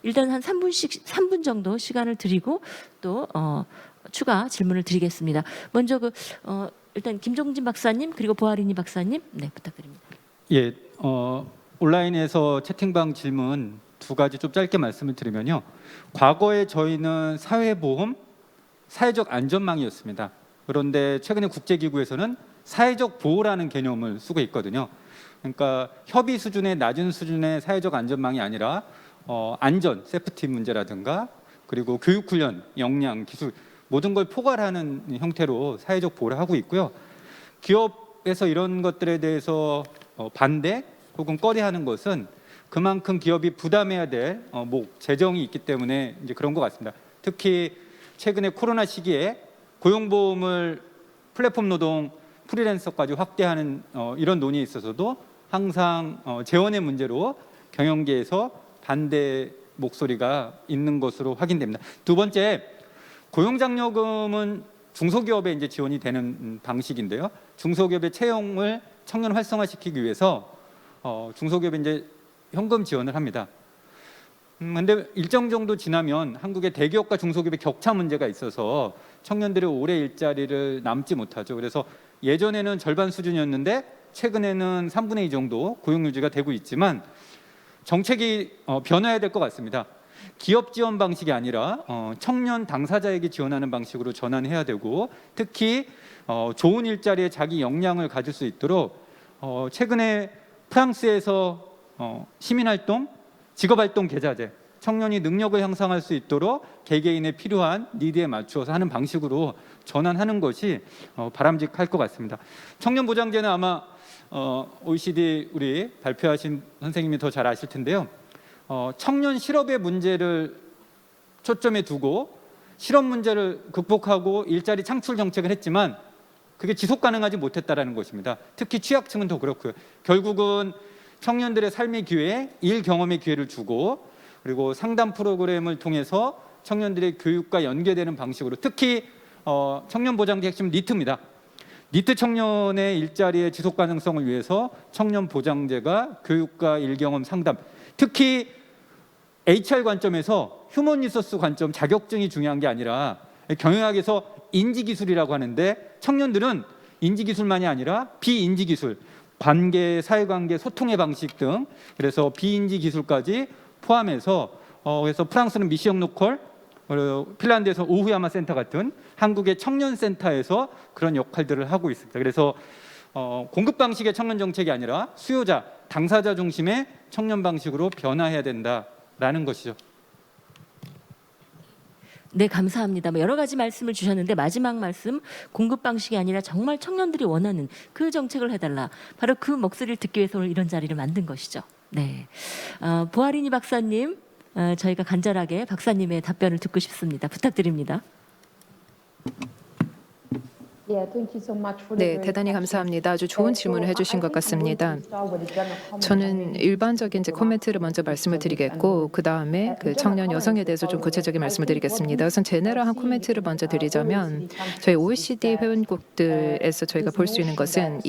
일단 한 3분 정도 시간을 드리고 또 추가 질문을 드리겠습니다. 먼저 일단 김종진 박사님 그리고 보아리니 박사님, 네, 부탁드립니다. 예, 온라인에서 채팅방 질문 두 가지 좀 짧게 말씀을 드리면요. 과거에 저희는 사회보험, 사회적 안전망이었습니다. 그런데 최근에 국제기구에서는 사회적 보호라는 개념을 쓰고 있거든요. 그러니까 협의 수준의 낮은 수준의 사회적 안전망이 아니라 안전, 세프티 문제라든가 그리고 교육훈련, 역량, 기술 모든 걸 포괄하는 형태로 사회적 보호를 하고 있고요. 기업에서 이런 것들에 대해서 반대 혹은 꺼려하는 것은 그만큼 기업이 부담해야 될 재정이 있기 때문에 이제 그런 것 같습니다. 특히 최근에 코로나 시기에 고용보험을 플랫폼 노동, 프리랜서까지 확대하는 이런 논의에 있어서도 항상 재원의 문제로 경영계에서 반대 목소리가 있는 것으로 확인됩니다. 두 번째, 고용장려금은 중소기업에 이제 지원이 되는 방식인데요. 중소기업의 채용을 청년 활성화시키기 위해서 중소기업에 이제 현금 지원을 합니다. 근데 일정 정도 지나면 한국의 대기업과 중소기업의 격차 문제가 있어서 청년들의 오래 일자리를 남지 못하죠. 그래서 예전에는 절반 수준이었는데 최근에는 3분의 2 정도 고용 유지가 되고 있지만 정책이 변화해야 될 것 같습니다. 기업 지원 방식이 아니라 청년 당사자에게 지원하는 방식으로 전환해야 되고, 특히 좋은 일자리에 자기 역량을 가질 수 있도록 최근에 프랑스에서 시민활동, 직업활동 계좌제, 청년이 능력을 향상할 수 있도록 개개인의 필요한 니드에 맞추어서 하는 방식으로 전환하는 것이 바람직할 것 같습니다. 청년보장제는 아마 OECD 우리 발표하신 선생님이 더 잘 아실 텐데요. 청년 실업의 문제를 초점에 두고 실업 문제를 극복하고 일자리 창출 정책을 했지만 그게 지속 가능하지 못했다라는 것입니다. 특히 취약층은 더 그렇고요. 결국은 청년들의 삶의 기회, 일 경험의 기회를 주고 그리고 상담 프로그램을 통해서 청년들의 교육과 연계되는 방식으로, 특히 청년 보장제 핵심 니트입니다. 니트 청년의 일자리의 지속 가능성을 위해서 청년 보장제가 교육과 일 경험 상담, 특히 HR 관점에서 휴먼 리소스 관점, 자격증이 중요한 게 아니라 경영학에서 인지기술이라고 하는데 청년들은 인지기술만이 아니라 비인지기술, 관계, 사회관계, 소통의 방식 등, 그래서 비인지기술까지 포함해서 그래서 프랑스는 미시형 로컬, 핀란드에서 오후야마 센터 같은 한국의 청년 센터에서 그런 역할들을 하고 있습니다. 그래서 공급 방식의 청년 정책이 아니라 수요자, 당사자 중심의 청년 방식으로 변화해야 된다라는 것이죠. 네, 감사합니다. 여러 가지 말씀을 주셨는데 마지막 말씀, 공급 방식이 아니라 정말 청년들이 원하는 그 정책을 해달라. 바로 그 목소리를 듣기 위해서 오늘 이런 자리를 만든 것이죠. 네, 보아리니 박사님, 저희가 간절하게 박사님의 답변을 듣고 싶습니다. 부탁드립니다. 네, 대단히 감사합니다. 아주 좋은 질문을 해주신 것 같습니다. 저는 일반적인 코멘트를 먼저 말씀을 드리겠고, 그 다음에 그 청년 여성에 대해서 좀 구체적인 말씀을 드리겠습니다. 우선 제너럴한 코멘트를 먼저 드리자면, 저희 OECD 회원국들에서 저희가 볼 수 있는 것은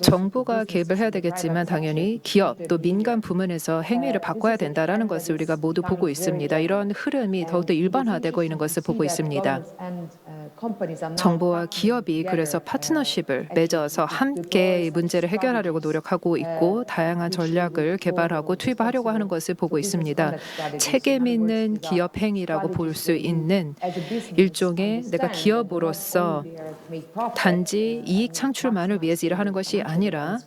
정부가 개입을 해야 되겠지만 당연히 기업 또 민간 부문에서 행위를 바꿔야 된다라는 것을 우리가 모두 보고 있습니다. 이런 흐름이 더욱더 일반화되고 있는 것을 보고 있습니다. 정부와 기업이 그래서 파트너십을 맺어서 함께 이 문제를 해결하려고 노력하고 있고 다양한 전략을 개발하고 투입하려고 하는 것을 보고 있습니다. 책임 있는 기업 행위라고 볼 수 있는 일종의 내가 기업으로서 단지 이익 창출만을 위해서 일을 하는 것이 아니라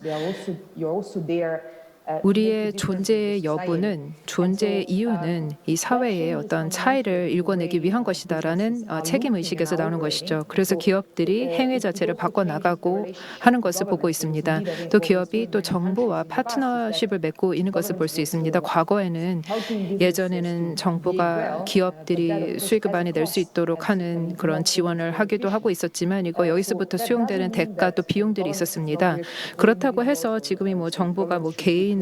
우리의 존재의 여부는, 존재의 이유는 이 사회의 어떤 차이를 일궈내기 위한 것이다라는 책임의식에서 나오는 것이죠. 그래서 기업들이 행위 자체를 바꿔나가고 하는 것을 보고 있습니다. 또 기업이 또 정부와 파트너십을 맺고 있는 것을 볼 수 있습니다. 과거에는 예전에는 정부가 기업들이 수익을 많이 낼 수 있도록 하는 그런 지원을 하기도 하고 있었지만 여기서부터 수용되는 대가 또 비용들이 있었습니다. 그렇다고 해서 지금이 정부가 개인을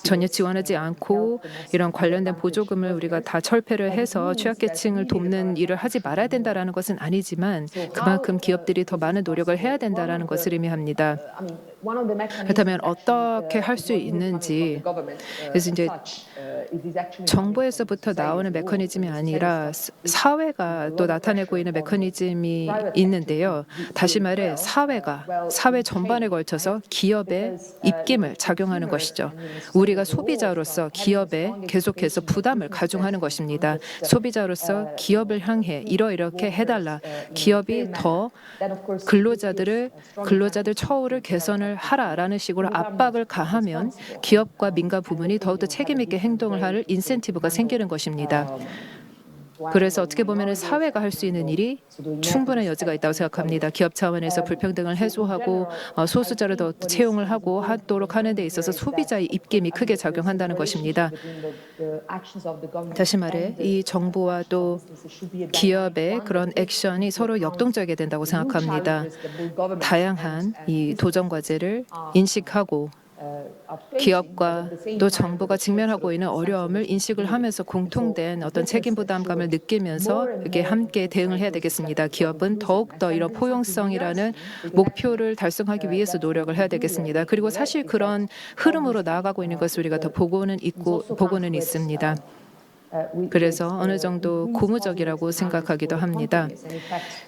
전혀 지원하지 않고 이런 관련된 보조금을 우리가 다 철폐를 해서 취약계층을 돕는 일을 하지 말아야 된다라는 것은 아니지만 그만큼 기업들이 더 많은 노력을 해야 된다라는 것을 의미합니다. 그렇다면 어떻게 할 수 있는지, 그래서 이제 정부에서부터 나오는 메커니즘이 아니라 사회가 또 나타내고 있는 메커니즘이 있는데요. 다시 말해 사회 전반에 걸쳐서 기업의 입김을 작용하는 것이죠. 우리가 소비자로서 기업에 계속해서 부담을 가중하는 것입니다. 소비자로서 기업을 향해 이렇게 해달라. 기업이 더 근로자들 처우를 개선을 하라라는 식으로 압박을 가하면 기업과 민간 부문이 더욱더 책임 있게 행동을 할 인센티브가 생기는 것입니다. 그래서 어떻게 보면 사회가 할 수 있는 일이 충분한 여지가 있다고 생각합니다. 기업 차원에서 불평등을 해소하고 소수자를 더 채용을 하도록 하는 데 있어서 소비자의 입김이 크게 작용한다는 것입니다. 다시 말해 이 정부와 또 기업의 그런 액션이 서로 역동적이게 된다고 생각합니다. 다양한 이 도전 과제를 인식하고 기업과 또 정부가 직면하고 있는 어려움을 인식을 하면서 공통된 어떤 책임 부담감을 느끼면서 이렇게 함께 대응을 해야 되겠습니다. 기업은 더욱더 이런 포용성이라는 목표를 달성하기 위해서 노력을 해야 되겠습니다. 그리고 사실 그런 흐름으로 나아가고 있는 것을 우리가 더 보고는 있습니다. 그래서 어느 정도 고무적이라고 생각하기도 합니다.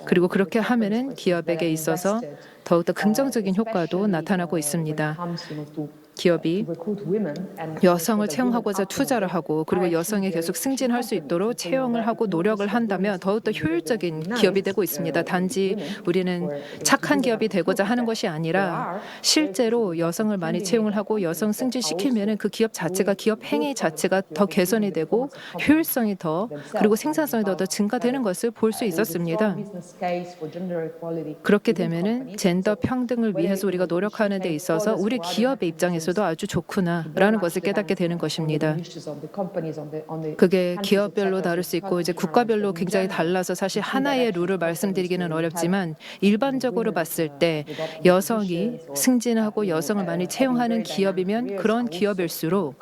그리고 그렇게 하면은 기업에게 있어서 더욱더 긍정적인 효과도 나타나고 있습니다. 기업이 여성을 채용하고자 투자를 하고 그리고 여성이 계속 승진할 수 있도록 채용을 하고 노력을 한다면 더욱더 효율적인 기업이 되고 있습니다. 단지 우리는 착한 기업이 되고자 하는 것이 아니라 실제로 여성을 많이 채용을 하고 여성 승진시키면 그 기업 자체가 기업 행위 자체가 더 개선이 되고 효율성이 그리고 생산성이 더 증가되는 것을 볼 수 있었습니다. 그렇게 되면은 젠더 평등을 위해서 우리가 노력하는 데 있어서 우리 기업의 입장에서도 아주 좋구나라는 것을 깨닫게 되는 것입니다. 그게 기업별로 다를 수 있고 이제 국가별로 굉장히 달라서 사실 하나의 룰을 말씀드리기는 어렵지만 일반적으로 봤을 때 여성이 승진하고 여성을 많이 채용하는 기업이면 그런 기업일수록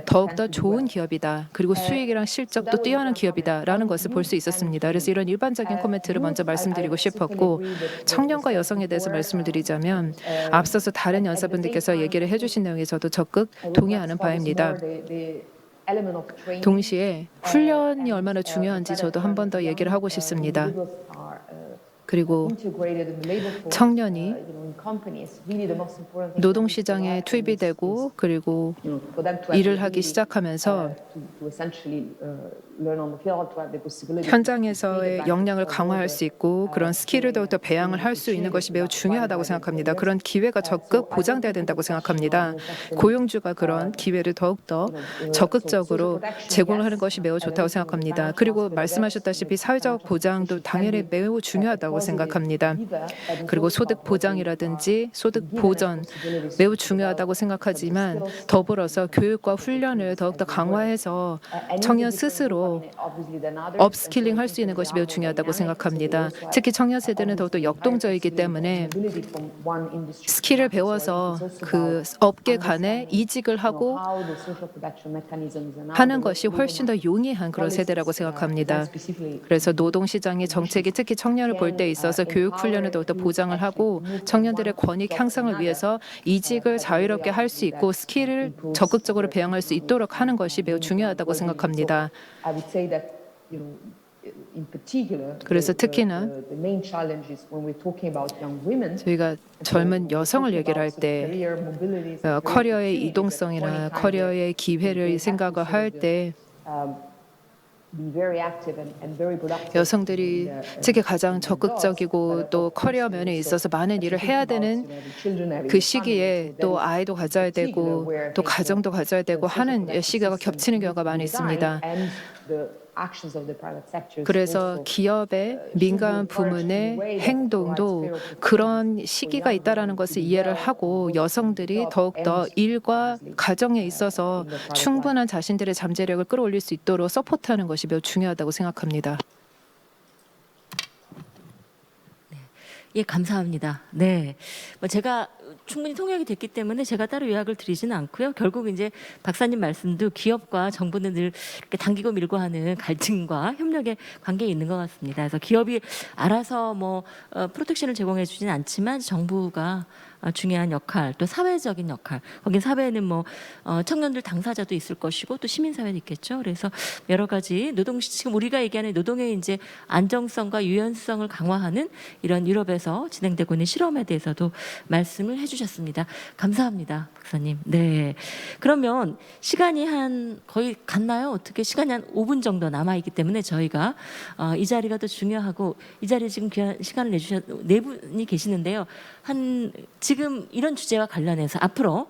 더욱더 좋은 기업이다. 그리고 수익이랑 실적도 뛰어난 기업이다라는 것을 볼 수 있었습니다. 그래서 이런 일반적인 코멘트를 먼저 말씀드리고 싶었고 청년과 여성에 대해서 말씀을 드리자면 앞서서 다른 연사분들께서 얘기를 해주신 내용에 저도 적극 동의하는 바입니다. 동시에 훈련이 얼마나 중요한지 저도 한 번 더 얘기를 하고 싶습니다. 그리고 청년이 노동시장에 투입이 되고 그리고 일을 하기 시작하면서 현장에서의 역량을 강화할 수 있고 그런 스킬을 더욱더 배양을 할 수 있는 것이 매우 중요하다고 생각합니다. 그런 기회가 적극 보장돼야 된다고 생각합니다. 고용주가 그런 기회를 더욱더 적극적으로 제공을 하는 것이 매우 좋다고 생각합니다. 그리고 말씀하셨다시피 사회적 보장도 당연히 매우 중요하다고 생각합니다. 그리고 소득 보장이라든지 소득 보전 매우 중요하다고 생각하지만 더불어서 교육과 훈련을 더욱더 강화해서 청년 스스로 업스킬링 할 수 있는 것이 매우 중요하다고 생각합니다. 특히 청년 세대는 더욱더 역동적이기 때문에 스킬을 배워서 그 업계 간에 이직을 하고 하는 것이 훨씬 더 용이한 그런 세대라고 생각합니다. 그래서 노동시장의 정책이 특히 청년을 볼 때 있어서 교육 훈련을 더욱더 보장을 하고 청년들의 권익 향상을 위해서 이직을 자유롭게 할 수 있고 스킬을 적극적으로 배양할 수 있도록 하는 것이 매우 중요하다고 생각합니다. 그래서 특히나 저희가 젊은 여성을 얘기를 할 때 커리어의 이동성이나 커리어의 기회를 생각을 할 때 여성들이 특히 가장 적극적이고 또 커리어 면에 있어서 많은 일을 해야 되는 그 시기에 또 아이도 가져야 되고 또 가정도 가져야 되고 하는 시기가 겹치는 경우가 많이 있습니다. 그래서 기업의 민간 부문의 행동도 그런 시기가 있다라는 것을 이해를 하고 여성들이 더욱더 일과 가정에 있어서 충분한 자신들의 잠재력을 끌어올릴 수 있도록 서포트하는 것이 매우 중요하다고 생각합니다. 예, 감사합니다. 네, 제가 충분히 통역이 됐기 때문에 제가 따로 요약을 드리지는 않고요. 결국 이제 박사님 말씀도 기업과 정부는 늘 이렇게 당기고 밀고 하는 갈등과 협력의 관계에 있는 것 같습니다. 그래서 기업이 알아서 프로텍션을 제공해 주지는 않지만 정부가 중요한 역할, 또 사회적인 역할, 거긴 사회에는 청년들 당사자도 있을 것이고 또 시민사회도 있겠죠. 그래서 여러 가지 지금 우리가 얘기하는 노동의 이제 안정성과 유연성을 강화하는 이런 유럽에서 진행되고 있는 실험에 대해서도 말씀을 해주셨습니다. 감사합니다, 박사님. 네, 그러면 시간이 거의 갔나요? 어떻게 시간이 한 5분 정도 남아 있기 때문에 저희가 이 자리가 더 중요하고 이 자리에 지금 귀한 시간을 내주셔 네 분이 계시는데요. 지금 이런 주제와 관련해서 앞으로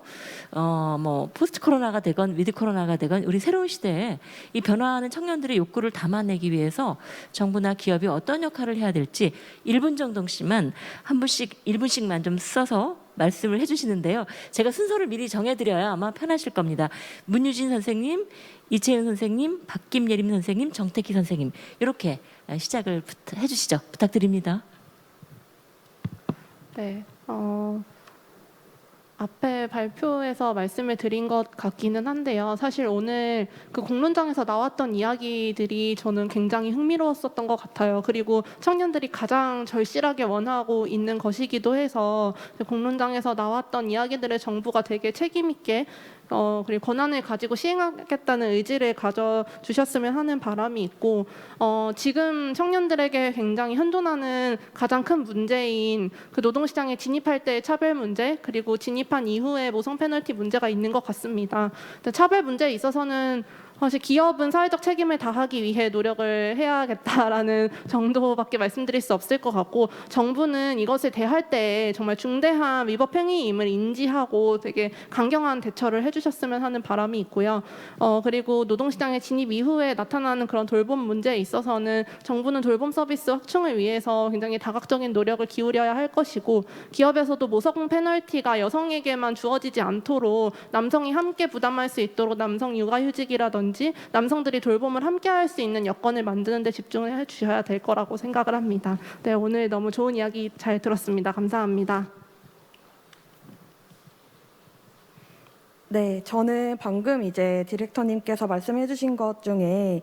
포스트 코로나가 되건 위드 코로나가 되건 우리 새로운 시대에 이 변화하는 청년들의 욕구를 담아내기 위해서 정부나 기업이 어떤 역할을 해야 될지 1분 정도씩만 한 분씩 1분씩만 좀 써서 말씀을 해주시는데요. 제가 순서를 미리 정해드려야 아마 편하실 겁니다. 문유진 선생님, 이채윤 선생님, 박김예림 선생님, 정태기 선생님 이렇게 시작을 해주시죠. 부탁드립니다. 네, 앞에 발표에서 말씀을 드린 것 같기는 한데요. 사실 오늘 그 공론장에서 나왔던 이야기들이 저는 굉장히 흥미로웠었던 것 같아요. 그리고 청년들이 가장 절실하게 원하고 있는 것이기도 해서 공론장에서 나왔던 이야기들을 정부가 되게 책임 있게 그리고 권한을 가지고 시행하겠다는 의지를 가져주셨으면 하는 바람이 있고 지금 청년들에게 굉장히 현존하는 가장 큰 문제인 그 노동시장에 진입할 때의 차별 문제 그리고 진입한 이후에 모성 페널티 문제가 있는 것 같습니다. 차별 문제에 있어서는 사실 기업은 사회적 책임을 다하기 위해 노력을 해야겠다라는 정도밖에 말씀드릴 수 없을 것 같고 정부는 이것을 대할 때 정말 중대한 위법 행위임을 인지하고 되게 강경한 대처를 해주셨으면 하는 바람이 있고요. 그리고 노동시장에 진입 이후에 나타나는 그런 돌봄 문제에 있어서는 정부는 돌봄 서비스 확충을 위해서 굉장히 다각적인 노력을 기울여야 할 것이고 기업에서도 모성 페널티가 여성에게만 주어지지 않도록 남성이 함께 부담할 수 있도록 남성 육아휴직이라든지 남성들이 돌봄을 함께 할 수 있는 여건을 만드는 데 집중을 해주셔야 될 거라고 생각을 합니다. 네, 오늘 너무 좋은 이야기 잘 들었습니다. 감사합니다. 네, 저는 방금 이제 디렉터님께서 말씀해 주신 것 중에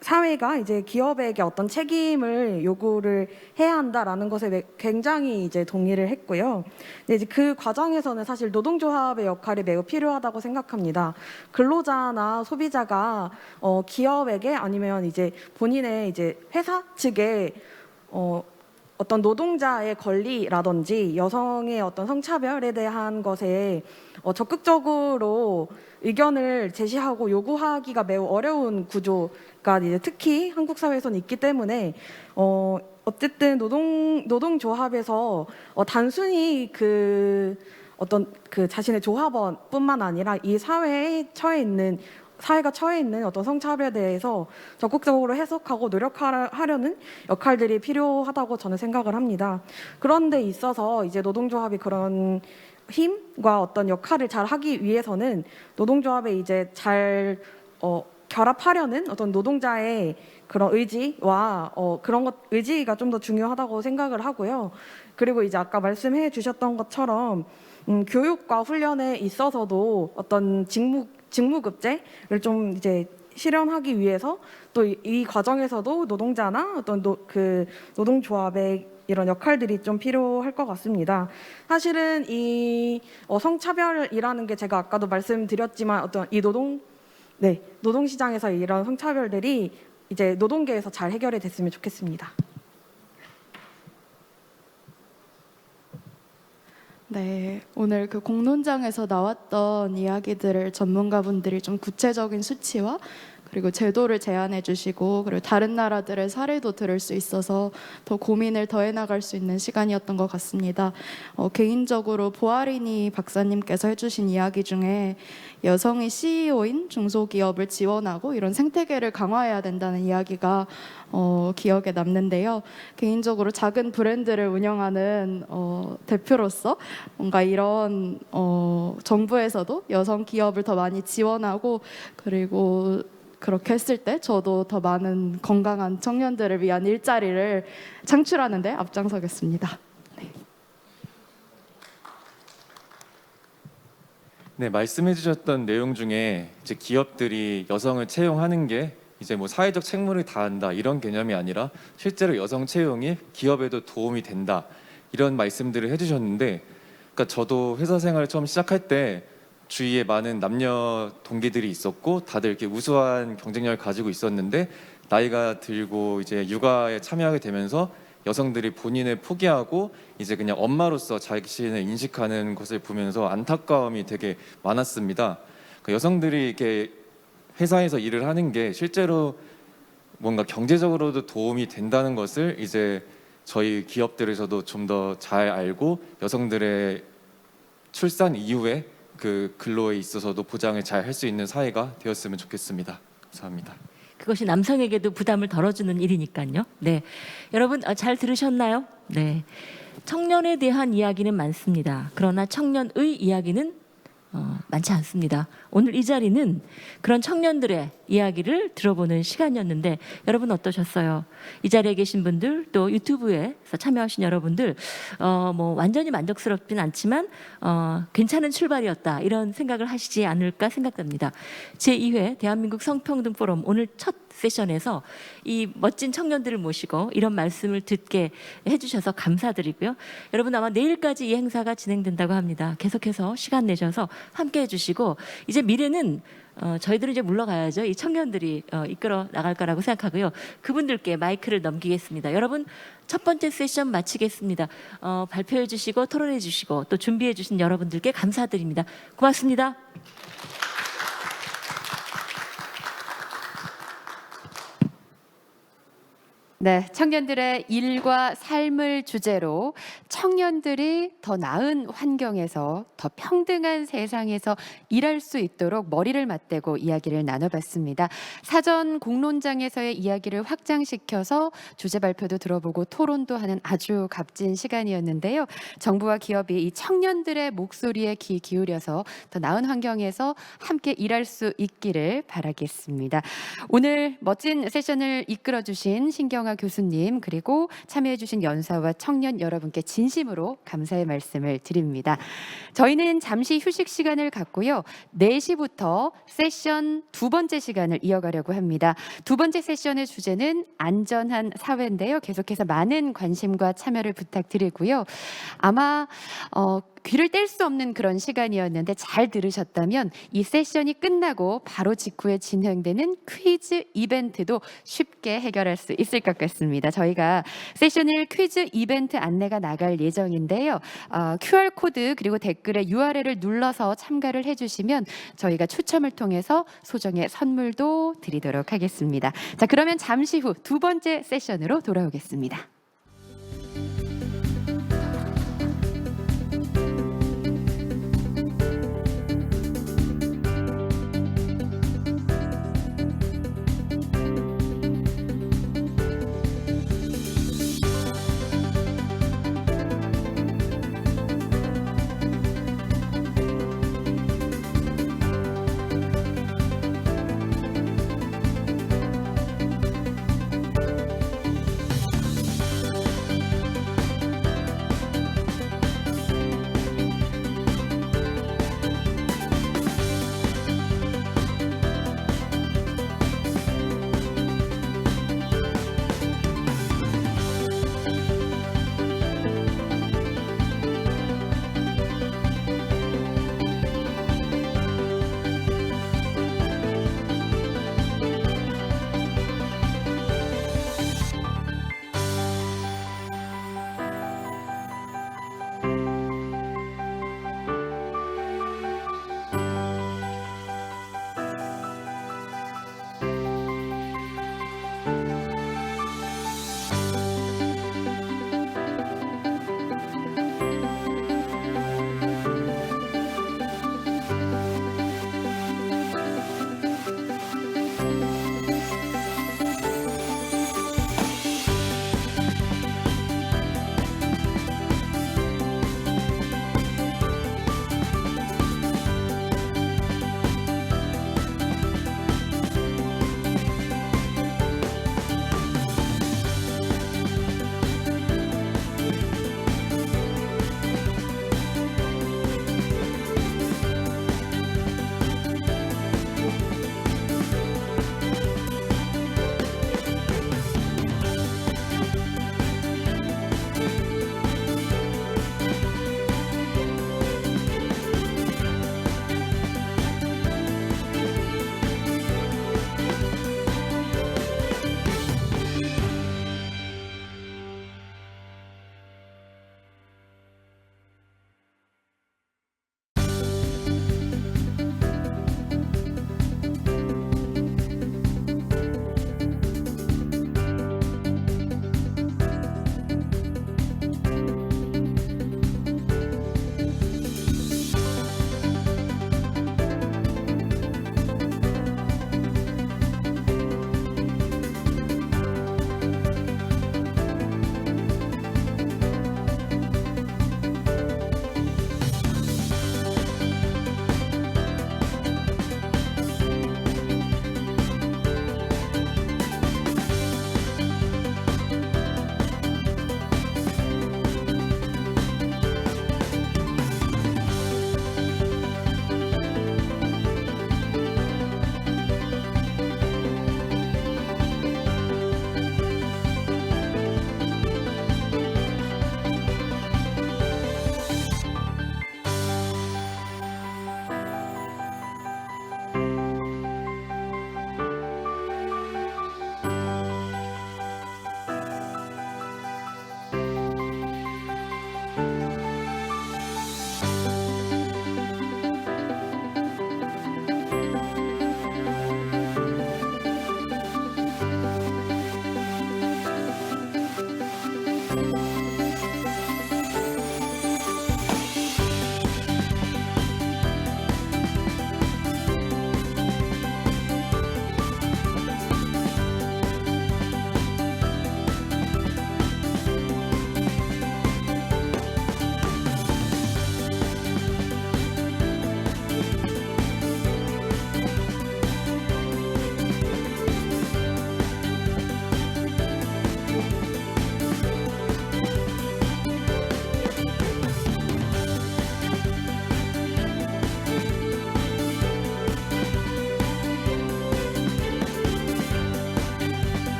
사회가 이제 기업에게 어떤 책임을 요구를 해야 한다라는 것에 굉장히 이제 동의를 했고요. 근데 이제 그 과정에서는 사실 노동조합의 역할이 매우 필요하다고 생각합니다. 근로자나 소비자가 기업에게 아니면 이제 본인의 이제 회사 측에 어떤 노동자의 권리라든지 여성의 어떤 성차별에 대한 것에 적극적으로 의견을 제시하고 요구하기가 매우 어려운 구조가 이제 특히 한국 사회에서는 있기 때문에 어쨌든 노동조합에서 단순히 어떤 자신의 조합원뿐만 아니라 이 사회가 처해 있는 어떤 성차별에 대해서 적극적으로 해석하고 노력하려는 역할들이 필요하다고 저는 생각을 합니다. 그런 데 있어서 이제 노동조합이 그런 힘과 어떤 역할을 잘 하기 위해서는 노동조합에 이제 잘 결합하려는 어떤 노동자의 그런 의지와 의지가 좀 더 중요하다고 생각을 하고요. 그리고 이제 아까 말씀해 주셨던 것처럼 교육과 훈련에 있어서도 어떤 직무급제를 좀 이제 실현하기 위해서 또 이 과정에서도 노동자나 어떤 노동조합의 이런 역할들이 좀 필요할 것 같습니다. 사실은 이 성차별이라는 게 제가 아까도 말씀드렸지만 어떤 이 노동시장에서 이런 성차별들이 이제 노동계에서 잘 해결이 됐으면 좋겠습니다. 네, 오늘 그 공론장에서 나왔던 이야기들을 전문가분들이 좀 구체적인 수치와 그리고 제도를 제안해 주시고 그리고 다른 나라들의 사례도 들을 수 있어서 더 고민을 더해 나갈 수 있는 시간이었던 것 같습니다. 개인적으로 보아리니 박사님께서 해주신 이야기 중에 여성이 CEO인 중소기업을 지원하고 이런 생태계를 강화해야 된다는 이야기가 기억에 남는데요. 개인적으로 작은 브랜드를 운영하는 대표로서 뭔가 이런 정부에서도 여성 기업을 더 많이 지원하고 그리고 그렇게 했을 때 저도 더 많은 건강한 청년들을 위한 일자리를 창출하는 데 앞장서겠습니다. 네, 말씀해 주셨던 내용 중에 이제 기업들이 여성을 채용하는 게 이제 뭐 사회적 책무를 다한다 이런 개념이 아니라 실제로 여성 채용이 기업에도 도움이 된다 이런 말씀들을 해주셨는데, 그러니까 저도 회사 생활을 처음 시작할 때 주위에 많은 남녀 동기들이 있었고 다들 이렇게 우수한 경쟁력을 가지고 있었는데 나이가 들고 이제 육아에 참여하게 되면서 여성들이 본인을 포기하고 이제 그냥 엄마로서 자신을 인식하는 것을 보면서 안타까움이 되게 많았습니다. 그러니까 여성들이 이렇게 회사에서 일을 하는 게 실제로 뭔가 경제적으로도 도움이 된다는 것을 이제 저희 기업들에서도 좀 더 잘 알고 여성들의 출산 이후에 그 근로에 있어서도 보장을 잘 할 수 있는 사회가 되었으면 좋겠습니다. 감사합니다. 그것이 남성에게도 부담을 덜어주는 일이니까요. 네, 여러분 잘 들으셨나요? 네, 청년에 대한 이야기는 많습니다. 그러나 청년의 이야기는 많지 않습니다. 오늘 이 자리는 그런 청년들의 이야기를 들어보는 시간이었는데 여러분 어떠셨어요? 이 자리에 계신 분들 또 유튜브에서 참여하신 여러분들 뭐 완전히 만족스럽진 않지만 괜찮은 출발이었다 이런 생각을 하시지 않을까 생각됩니다. 제2회 대한민국 성평등 포럼 오늘 첫 세션에서 이 멋진 청년들을 모시고 이런 말씀을 듣게 해주셔서 감사드리고요. 여러분 아마 내일까지 이 행사가 진행된다고 합니다. 계속해서 시간 내셔서 함께 해주시고 이제 미래는 저희들은 이제 물러가야죠. 이 청년들이 이끌어 나갈 거라고 생각하고요. 그분들께 마이크를 넘기겠습니다. 여러분 첫 번째 세션 마치겠습니다. 발표해 주시고 토론해 주시고 또 준비해 주신 여러분들께 감사드립니다. 고맙습니다. 네, 청년들의 일과 삶을 주제로 청년들이 더 나은 환경에서 더 평등한 세상에서 일할 수 있도록 머리를 맞대고 이야기를 나눠봤습니다. 사전 공론장에서의 이야기를 확장시켜서 주제 발표도 들어보고 토론도 하는 아주 값진 시간이었는데요. 정부와 기업이 이 청년들의 목소리에 귀 기울여서 더 나은 환경에서 함께 일할 수 있기를 바라겠습니다. 오늘 멋진 세션을 이끌어주신 신경아 교수님 그리고 참여해주신 연사와 청년 여러분께 진심으로 감사의 말씀을 드립니다. 저희는 잠시 휴식 시간을 갖고요. 4시부터 세션 두 번째 시간을 이어가려고 합니다. 두 번째 세션의 주제는 안전한 사회인데요. 계속해서 많은 관심과 참여를 부탁드리고요. 아마 귀를 뗄 수 없는 그런 시간이었는데 잘 들으셨다면 이 세션이 끝나고 바로 직후에 진행되는 퀴즈 이벤트도 쉽게 해결할 수 있을 것 같습니다. 저희가 세션 1 퀴즈 이벤트 안내가 나갈 예정인데요. QR코드 그리고 댓글에 URL을 눌러서 참가를 해주시면 저희가 추첨을 통해서 소정의 선물도 드리도록 하겠습니다. 자, 그러면 잠시 후 두 번째 세션으로 돌아오겠습니다.